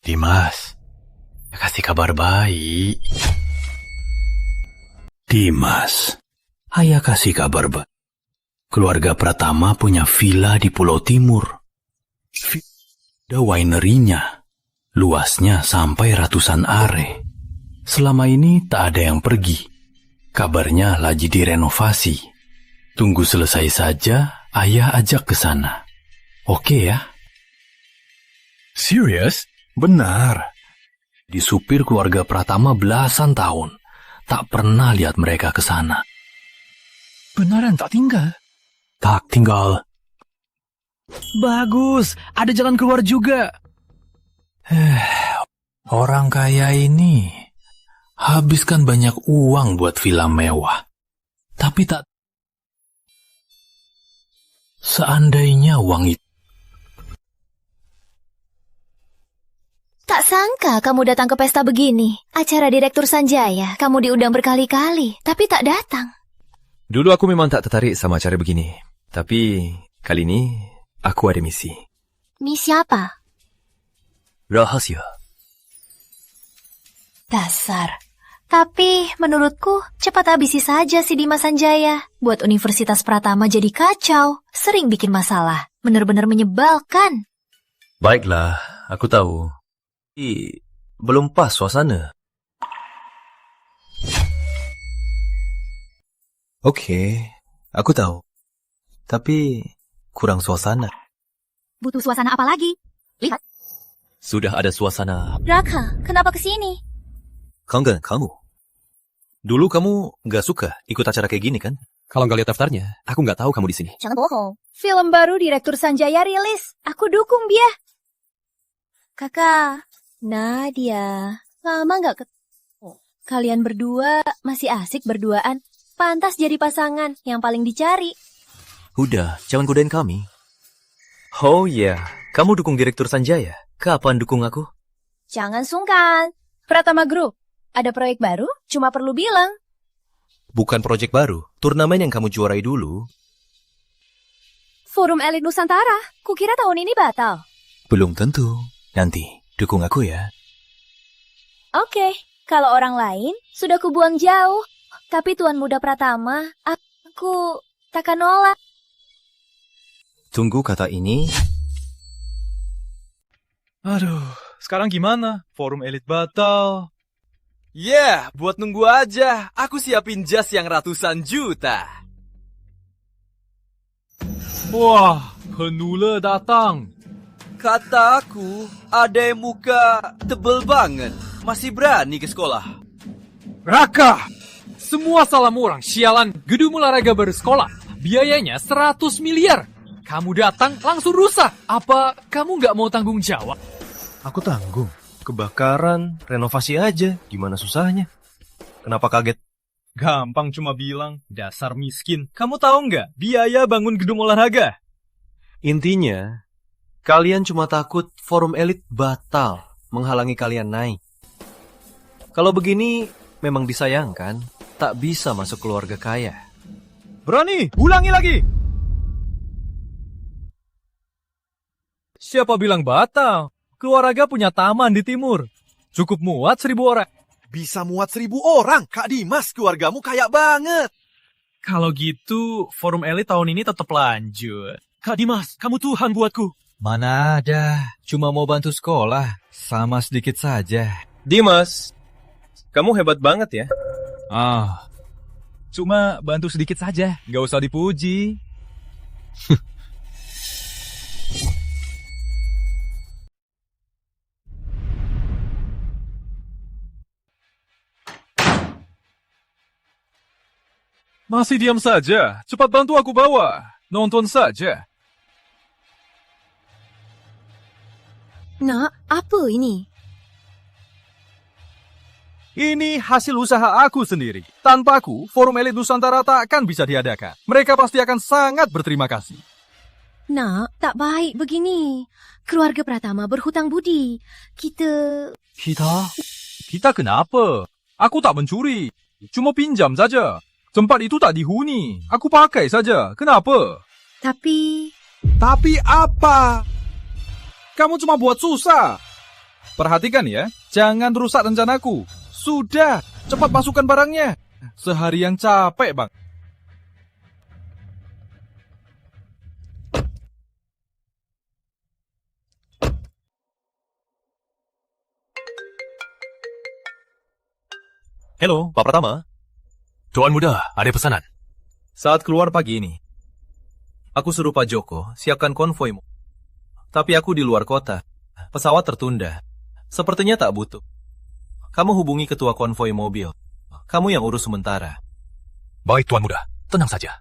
Dimas, kasih kabar baik. Dimas, ayah kasih kabar baik. Keluarga Pratama punya villa di Pulau Timur. Ada winery-nya. Luasnya sampai ratusan are. Selama ini tak ada yang pergi. Kabarnya lagi direnovasi. Tunggu selesai saja, ayah ajak ke sana. Oke ya? Serius? Benar. Disupir keluarga Pratama belasan tahun. Tak pernah lihat mereka ke sana. Beneran tak tinggal? Tak tinggal. Bagus, ada jalan keluar juga. Orang kaya ini habiskan banyak uang buat villa mewah. Tapi tak... Seandainya uang itu... Tak sangka kamu datang ke pesta begini. Acara Direktur Sanjaya, kamu diundang berkali-kali, tapi tak datang. Dulu aku memang tak tertarik sama acara begini. Tapi kali ini aku ada misi. Misi apa? Rahasia. Dasar. Tapi menurutku cepat habisi saja si Dimas Sanjaya. Buat Universitas Pratama jadi kacau. Sering bikin masalah. Benar-benar menyebalkan. Baiklah, aku tahu. Tapi belum pas suasana. Oke, aku tahu. Tapi kurang suasana. Butuh suasana apa lagi? Lihat. Sudah ada suasana. Raka, kenapa kesini? Kangen, kamu. Dulu kamu nggak suka ikut acara kayak gini kan? Kalau nggak lihat daftarnya, aku nggak tahu kamu di sini. Jangan bohong. Film baru Direktur Sanjaya rilis. Aku dukung dia. Kakak, Nadia, lama nggak ketemu. Kalian berdua masih asik berduaan. Pantas jadi pasangan yang paling dicari. Udah, jangan godain kami. Oh iya, kamu dukung Direktur Sanjaya. Kapan dukung aku? Jangan sungkan. Pratama Group, ada proyek baru, cuma perlu bilang. Bukan proyek baru, turnamen yang kamu juarai dulu. Forum Elit Nusantara, kukira tahun ini batal. Belum tentu. Nanti, dukung aku ya. Oke, kalau orang lain sudah kubuang jauh. Tapi Tuan Muda Pratama, aku takkan nolak. Tunggu kata ini. Aduh, sekarang gimana? Forum elit batal. Yeah, buat nunggu aja. Aku siapin jas yang ratusan juta. Wah, penula datang. Kata aku, ada yang muka tebel banget. Masih berani ke sekolah. Raka! Semua salah orang, sialan. Gedung olahraga bersekolah. Biayanya 100 miliar. Kamu datang langsung rusak. Apa kamu nggak mau tanggung jawab? Aku tanggung. Kebakaran, renovasi aja. Gimana susahnya? Kenapa kaget? Gampang cuma bilang, dasar miskin. Kamu tahu nggak biaya bangun gedung olahraga? Intinya, kalian cuma takut forum elit batal menghalangi kalian naik. Kalau begini, memang disayangkan, tak bisa masuk keluarga kaya. Berani, ulangi lagi! Siapa bilang batal? Keluarga punya taman di timur. Cukup muat 1.000 orang. Bisa muat 1.000 orang, Kak Dimas, keluargamu kaya banget. Kalau gitu, forum elit tahun ini tetap lanjut. Kak Dimas, kamu Tuhan buatku. Mana ada, cuma mau bantu sekolah, sama sedikit saja. Dimas, kamu hebat banget ya. Cuma bantu sedikit saja, nggak usah dipuji. Masih diam saja. Cepat bantu aku bawa. Nonton saja. Nak, apa ini? Ini hasil usaha aku sendiri. Tanpa aku, Forum Elit Nusantara tak akan bisa diadakan. Mereka pasti akan sangat berterima kasih. Nak, tak baik begini. Keluarga Pratama berhutang budi. Kita kenapa? Aku tak mencuri. Cuma pinjam saja. Tempat itu tak dihuni. Aku pakai saja. Kenapa? Tapi apa? Kamu cuma buat susah. Perhatikan ya, jangan rusak rencanaku. Sudah, cepat masukkan barangnya. Seharian capek, Bang. Halo, Pak Pratama. Tuan Muda, ada pesanan. Saat keluar pagi ini, aku suruh Pak Joko siapkan konvoimu. Tapi aku di luar kota. Pesawat tertunda. Sepertinya tak butuh. Kamu hubungi ketua konvoi mobil. Kamu yang urus sementara. Baik, Tuan Muda. Tenang saja.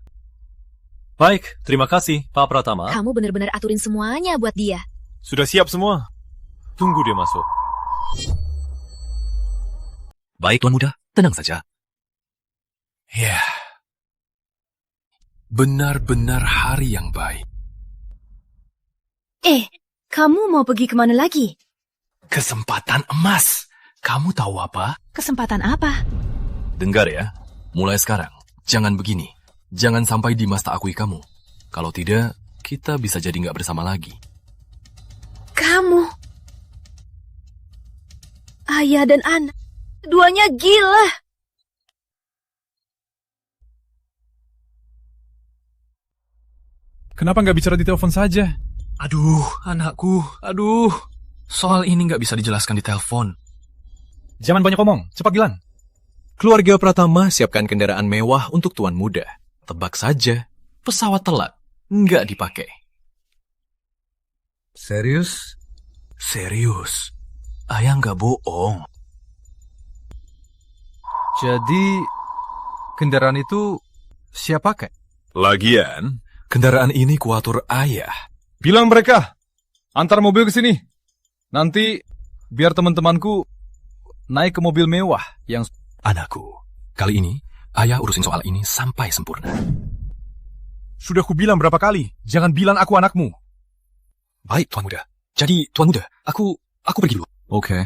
Baik, terima kasih, Pak Pratama. Kamu benar-benar aturin semuanya buat dia. Sudah siap semua. Tunggu dia masuk. Baik, Tuan Muda. Tenang saja. Ya. Benar-benar hari yang baik. Kamu mau pergi kemana lagi? Kesempatan emas. Kamu tahu apa? Kesempatan apa? Dengar ya. Mulai sekarang, jangan begini. Jangan sampai Dimas tak akui kamu. Kalau tidak, kita bisa jadi nggak bersama lagi. Kamu. Ayah dan anak. Duanya gila. Kenapa nggak bicara di telepon saja? Aduh, anakku. Aduh. Soal ini nggak bisa dijelaskan di telepon. Jangan banyak omong, cepat bilang. Keluarga Pratama siapkan kendaraan mewah untuk Tuan Muda. Tebak saja, pesawat telat. Nggak dipakai. Serius? Serius. Ayah nggak bohong. Jadi, kendaraan itu siapa pakai? Lagian, kendaraan ini kuatur ayah. Bilang mereka, antar mobil ke sini. Nanti, biar teman-temanku naik ke mobil mewah yang... Anakku, kali ini, ayah urusin soal ini sampai sempurna. Sudah kubilang berapa kali, jangan bilang aku anakmu. Baik, Tuan Muda. Jadi, Tuan Muda, aku pergi dulu. Oke.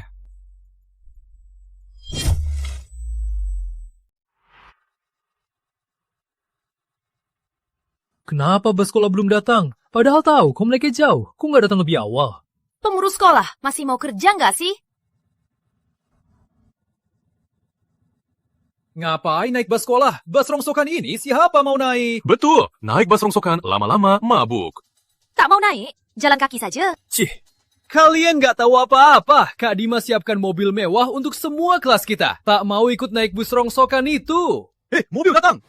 Kenapa bus sekolah belum datang? Padahal tahu, kau mereka jauh. Kok nggak datang lebih awal? Pengurus sekolah masih mau kerja nggak sih? Ngapain naik bus sekolah? Bus rongsokan ini siapa mau naik? Betul, naik bus rongsokan lama-lama mabuk. Tak mau naik? Jalan kaki saja. Cih, kalian nggak tahu apa-apa. Kak Dimas siapkan mobil mewah untuk semua kelas kita. Tak mau ikut naik bus rongsokan itu. Mobil datang!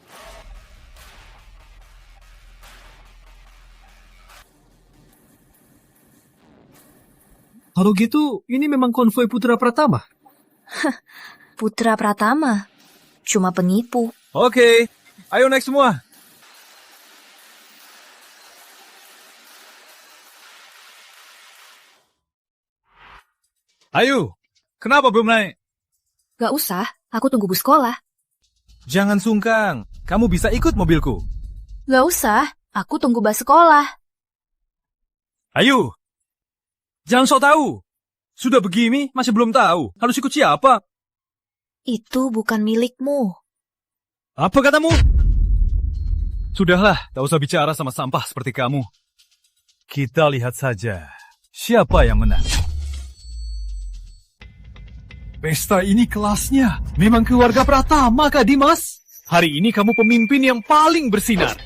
Kalau gitu, ini memang konvoi Putra Pratama? Putra Pratama? Cuma penipu. Oke, ayo naik semua. Ayo, kenapa belum naik? Gak usah, aku tunggu bus sekolah. Jangan sungkan, kamu bisa ikut mobilku. Gak usah, aku tunggu bus sekolah. Ayo, jangan sok tahu. Sudah begini, masih belum tahu. Harus ikut siapa? Itu bukan milikmu. Apa katamu? Sudahlah, tak usah bicara sama sampah seperti kamu. Kita lihat saja, siapa yang menang. Pesta ini kelasnya memang keluarga Pratama, Kak Dimas. Hari ini kamu pemimpin yang paling bersinar.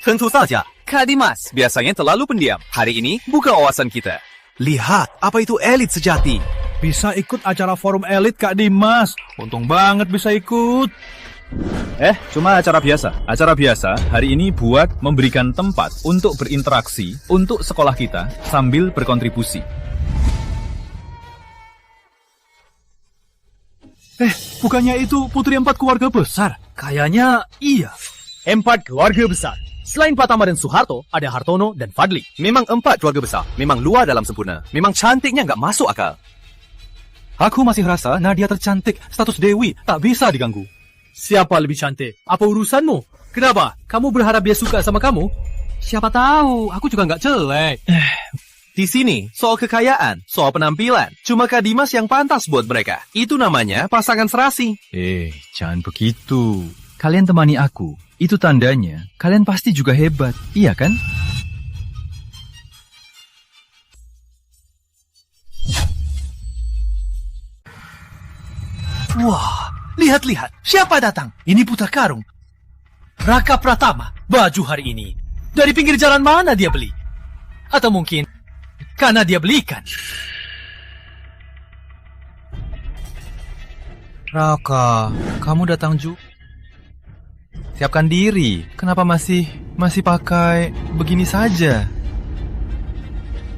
Tentu saja, Kak Dimas biasanya terlalu pendiam. Hari ini bukan wawasan kita. Lihat, apa itu elit sejati? Bisa ikut acara forum elit, Kak Dimas. Untung banget bisa ikut. Cuma acara biasa. Acara biasa hari ini buat memberikan tempat untuk berinteraksi untuk sekolah kita sambil berkontribusi. Bukannya itu putri 4 keluarga besar? Kayaknya iya. 4 keluarga besar. Selain Pratama dan Soeharto, ada Hartono dan Fadli. Memang 4 keluarga besar. Memang luar dalam sempurna. Memang cantiknya nggak masuk akal. Aku masih rasa Nadia tercantik, status Dewi tak bisa diganggu. Siapa lebih cantik? Apa urusanmu? Kenapa? Kamu berharap dia suka sama kamu? Siapa tahu, aku juga nggak jelek. Di sini, soal kekayaan, soal penampilan, cuma Kak Dimas yang pantas buat mereka. Itu namanya pasangan serasi. Jangan begitu. Kalian temani aku. Itu tandanya kalian pasti juga hebat, iya kan? Wah, lihat-lihat. Siapa datang? Ini Putra Karung. Raka Pratama. Baju hari ini. Dari pinggir jalan mana dia beli? Atau mungkin karena dia belikan? Raka, kamu datang juga. Siapkan diri. Kenapa masih pakai begini saja?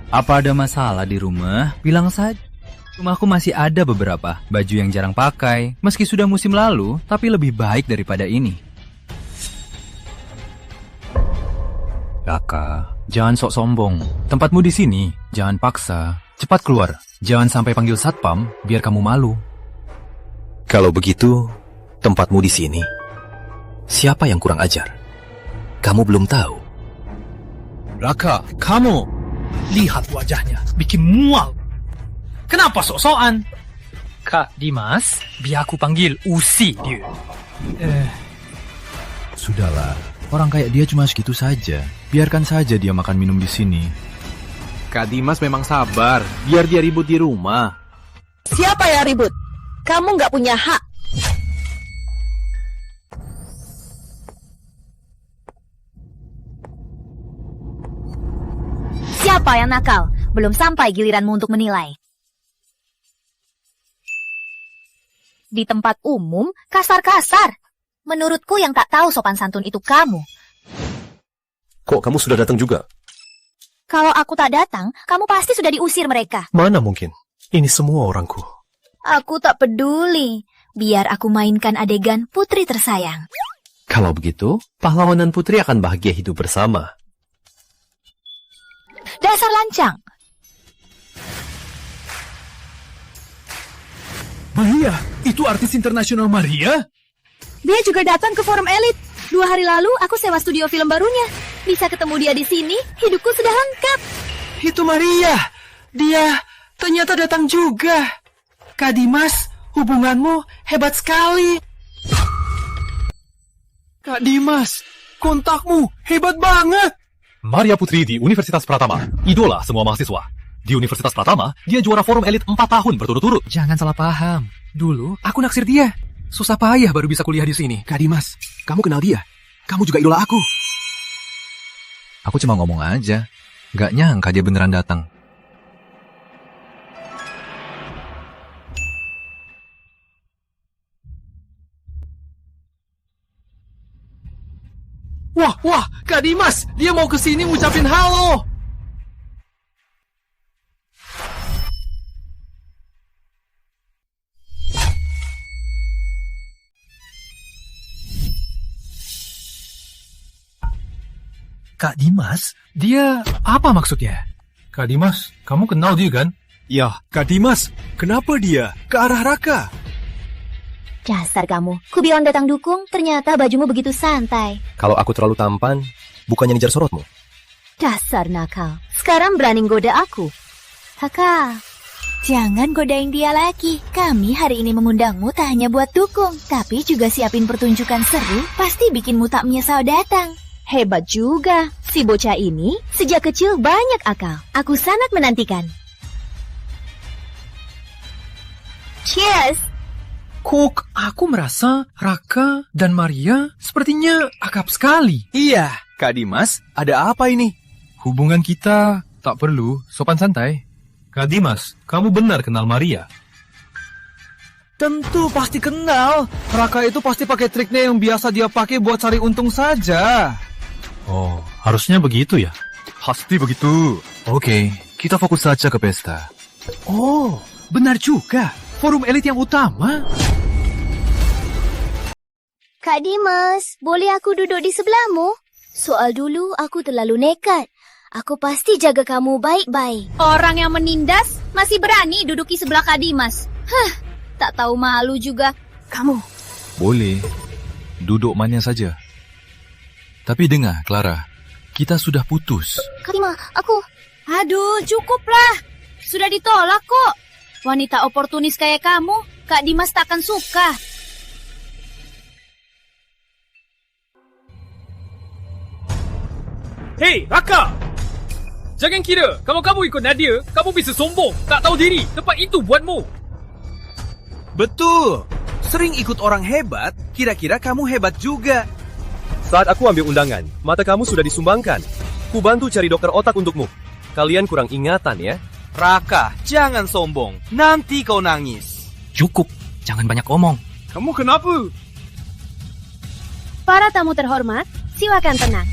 Apa ada masalah di rumah? Bilang saja. Rumahku masih ada beberapa baju yang jarang pakai. Meski sudah musim lalu, tapi lebih baik daripada ini. Raka, jangan sok sombong. Tempatmu di sini. Jangan paksa. Cepat keluar. Jangan sampai panggil satpam, biar kamu malu. Kalau begitu, tempatmu di sini. Siapa yang kurang ajar? Kamu belum tahu. Raka, kamu. Lihat wajahnya. Bikin mual. Kenapa sok-sokan? Kak Dimas, biar aku panggil Usi dia. Sudahlah, orang kayak dia cuma segitu saja. Biarkan saja dia makan minum di sini. Kak Dimas memang sabar, biar dia ribut di rumah. Siapa yang ribut? Kamu nggak punya hak. Siapa yang nakal? Belum sampai giliranmu untuk menilai. Di tempat umum, kasar-kasar. Menurutku yang tak tahu sopan santun itu kamu. Kok kamu sudah datang juga? Kalau aku tak datang, kamu pasti sudah diusir mereka. Mana mungkin? Ini semua orangku. Aku tak peduli. Biar aku mainkan adegan putri tersayang. Kalau begitu, pahlawan dan putri akan bahagia hidup bersama. Dasar lancang. Maria, itu artis internasional Maria? Dia juga datang ke forum elit. 2 hari lalu aku sewa studio film barunya. Bisa ketemu dia di sini, hidupku sudah lengkap. Itu Maria. Dia ternyata datang juga. Kak Dimas, hubunganmu hebat sekali. Kak Dimas, kontakmu hebat banget. Maria Putri di Universitas Pratama, idola semua mahasiswa. Di Universitas Pratama, dia juara forum elit 4 tahun berturut-turut. Jangan salah paham. Dulu, aku naksir dia. Susah payah baru bisa kuliah di sini. Kak Dimas, kamu kenal dia? Kamu juga idola aku. Aku cuma ngomong aja. Gak nyangka dia beneran datang. Wah, Kak Dimas, dia mau kesini ngucapin halo. Kak Dimas? Dia apa maksudnya? Kak Dimas, kamu kenal dia kan? Ya, Kak Dimas, kenapa dia ke arah Raka? Dasar kamu, ku bilang datang dukung, ternyata bajumu begitu santai. Kalau aku terlalu tampan, bukannya ngejar sorotmu? Dasar nakal, sekarang berani goda aku. Haka, jangan godain dia lagi. Kami hari ini mengundangmu tak hanya buat dukung, tapi juga siapin pertunjukan seru, pasti bikinmu tak menyesal datang. Hebat juga, si bocah ini sejak kecil banyak akal. Aku sangat menantikan. Cheers! Kok aku merasa Raka dan Maria sepertinya akrab sekali. Iya, Kak Dimas, ada apa ini? Hubungan kita tak perlu sopan santai. Kak Dimas, kamu benar kenal Maria? Tentu pasti kenal. Raka itu pasti pakai triknya yang biasa dia pakai buat cari untung saja. Oh, harusnya begitu ya? Pasti begitu. Oke, kita fokus saja ke pesta. Oh, benar juga. Forum elit yang utama. Kak Dimas, boleh aku duduk di sebelahmu? Soal dulu aku terlalu nekat. Aku pasti jaga kamu baik-baik. Orang yang menindas masih berani duduki sebelah Kak Dimas. Tak tahu malu juga. Kamu. Boleh. Duduk mana saja. Tapi dengar, Clara. Kita sudah putus. Kak Dimas, aku... Aduh, cukuplah. Sudah ditolak kok. Wanita oportunis kayak kamu, Kak Dimas takkan suka. Hei, Raka! Jangan kira kalau kamu ikut Nadia, kamu bisa sombong, tak tahu diri. Tempat itu buatmu. Betul. Sering ikut orang hebat, kira-kira kamu hebat juga. Saat aku ambil undangan, mata kamu sudah disumbangkan. Ku bantu cari dokter otak untukmu. Kalian kurang ingatan ya. Raka, jangan sombong. Nanti kau nangis. Cukup, jangan banyak omong. Kamu kenapa? Para tamu terhormat, silakan tenang.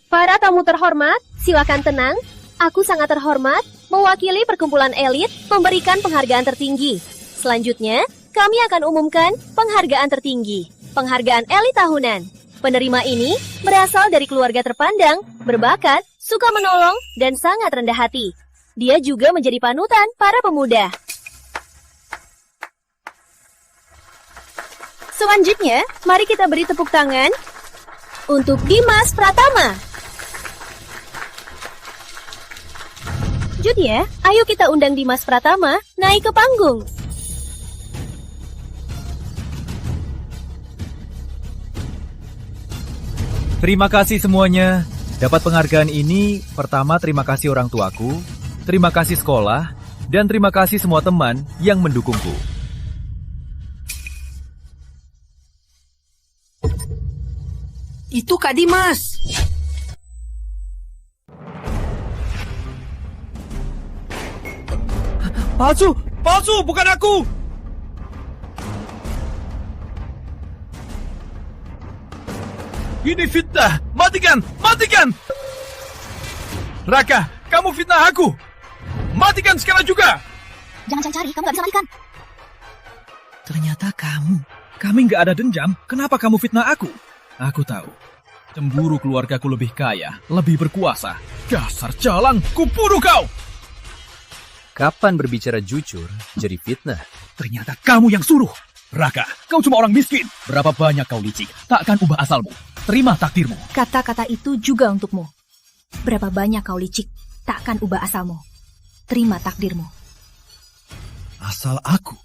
Para tamu terhormat, silakan tenang. Aku sangat terhormat mewakili perkumpulan elit memberikan penghargaan tertinggi. Selanjutnya, kami akan umumkan penghargaan tertinggi. Penghargaan elit tahunan. Penerima ini berasal dari keluarga terpandang, berbakat, suka menolong, dan sangat rendah hati. Dia juga menjadi panutan para pemuda. Selanjutnya, mari kita beri tepuk tangan untuk Dimas Pratama. Jut ya, ayo kita undang Dimas Pratama naik ke panggung. Terima kasih semuanya. Dapat penghargaan ini, pertama terima kasih orang tuaku, terima kasih sekolah, dan terima kasih semua teman yang mendukungku. Itu Kak Dimas. Palsu! Palsu! Bukan aku! Ini fitnah! Matikan! Matikan! Raka, kamu fitnah aku! Matikan sekarang juga! Jangan cari, kamu gak bisa matikan. Ternyata kamu. Kami gak ada dendam. Kenapa kamu fitnah aku? Aku tahu. Cemburu keluargaku lebih kaya, lebih berkuasa. Dasar jalang, kubunuh kau! Kapan berbicara jujur jadi fitnah? Ternyata kamu yang suruh. Raka, kau cuma orang miskin. Berapa banyak kau licik, takkan ubah asalmu. Terima takdirmu. Kata-kata itu juga untukmu. Berapa banyak kau licik, takkan ubah asalmu. Terima takdirmu. Asal aku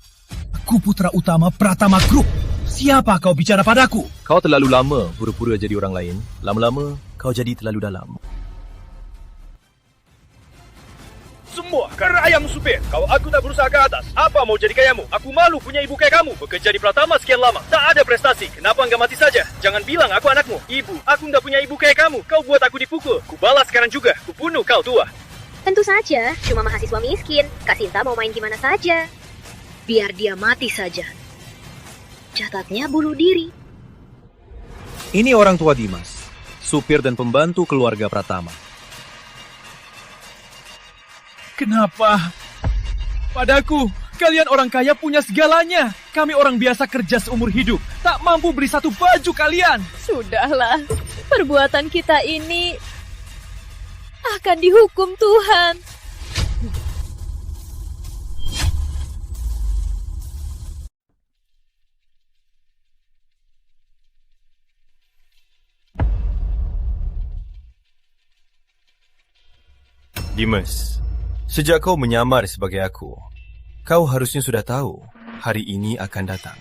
putra utama Pratama Group. Siapa kau bicara padaku? Kau terlalu lama pura-pura jadi orang lain. Lama-lama kau jadi terlalu dalam. Semua karena ayahmu supir. Kalau aku tak berusaha ke atas, apa mau jadi kayamu? Aku malu punya ibu kayak kamu. Bekerja di Pratama sekian lama, tak ada prestasi. Kenapa nggak mati saja? Jangan bilang aku anakmu. Ibu, aku nggak punya ibu kayak kamu. Kau buat aku dipukul. Ku balas sekarang juga. Ku bunuh kau tua. Tentu saja, cuma mahasiswa miskin. Kak Sinta mau main gimana saja. Biar dia mati saja. Catatnya bunuh diri. Ini orang tua Dimas, supir dan pembantu keluarga Pratama. Kenapa? Padaku, kalian orang kaya punya segalanya. Kami orang biasa kerja seumur hidup, tak mampu beli satu baju kalian. Sudahlah, perbuatan kita ini akan dihukum Tuhan. Dimas, sejak kau menyamar sebagai aku, kau harusnya sudah tahu hari ini akan datang.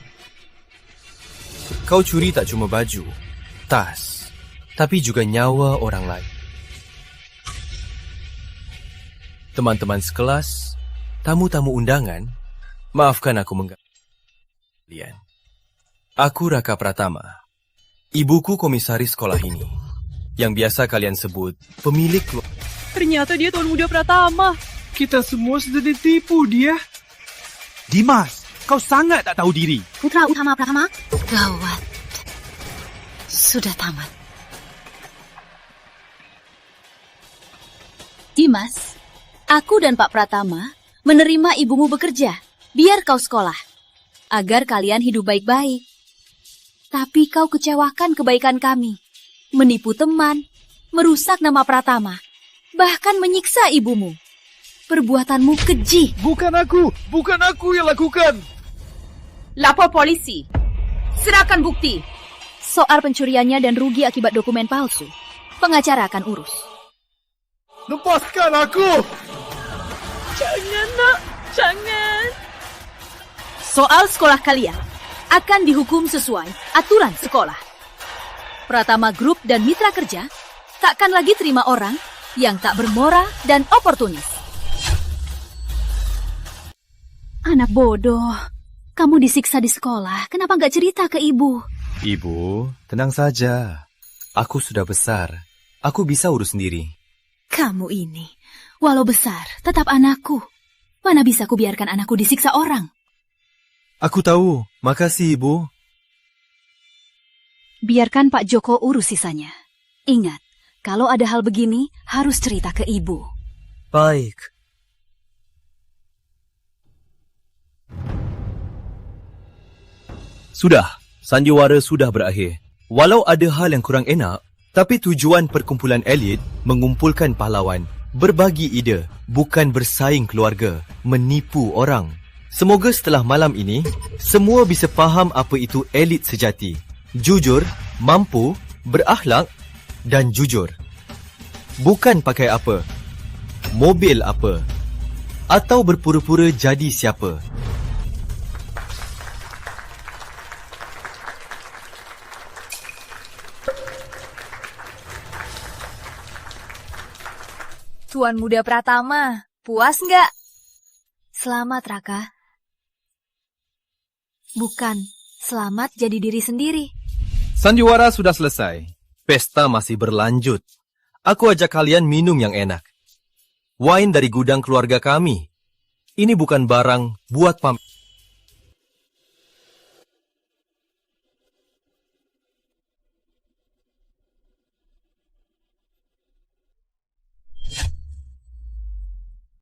Kau curi tak cuma baju, tas, tapi juga nyawa orang lain. Teman-teman sekelas, tamu-tamu undangan, maafkan aku mengganggu kalian. Aku Raka Pratama, ibuku komisaris sekolah ini, yang biasa kalian sebut pemilik keluarga. Ternyata dia Tuan Muda Pratama. Kita semua sudah ditipu dia. Dimas, kau sangat tak tahu diri. Putra utama Pratama? Gawat. Sudah tamat. Dimas, aku dan Pak Pratama menerima ibumu bekerja, biar kau sekolah, agar kalian hidup baik-baik. Tapi kau kecewakan kebaikan kami, menipu teman, merusak nama Pratama, bahkan menyiksa ibumu. Perbuatanmu keji. Bukan aku yang lakukan. Lapor polisi. Serahkan bukti. Soal pencuriannya dan rugi akibat dokumen palsu, pengacara akan urus. Lepaskan aku! Jangan, nak. Jangan. Soal sekolah kalian akan dihukum sesuai aturan sekolah. Pratama Group dan mitra kerja takkan lagi terima orang yang tak bermoral dan oportunis. Anak bodoh, kamu disiksa di sekolah, kenapa nggak cerita ke ibu? Ibu, tenang saja. Aku sudah besar, aku bisa urus sendiri. Kamu ini, walau besar, tetap anakku. Mana bisa ku biarkan anakku disiksa orang? Aku tahu, makasih Ibu. Biarkan Pak Joko urus sisanya. Ingat, kalau ada hal begini, harus cerita ke ibu. Baik. Sudah, sandiwara sudah berakhir. Walau ada hal yang kurang enak, tapi tujuan perkumpulan elit mengumpulkan pahlawan, berbagi ide, bukan bersaing keluarga, menipu orang. Semoga setelah malam ini, semua bisa faham apa itu elit sejati. Jujur, mampu, berakhlak, dan jujur. Bukan pakai apa, mobil apa, atau berpura-pura jadi siapa. Tuan Muda Pratama, puas nggak? Selamat, Raka. Bukan, selamat jadi diri sendiri. Sandiwara sudah selesai. Pesta masih berlanjut. Aku ajak kalian minum yang enak. Wine dari gudang keluarga kami. Ini bukan barang buat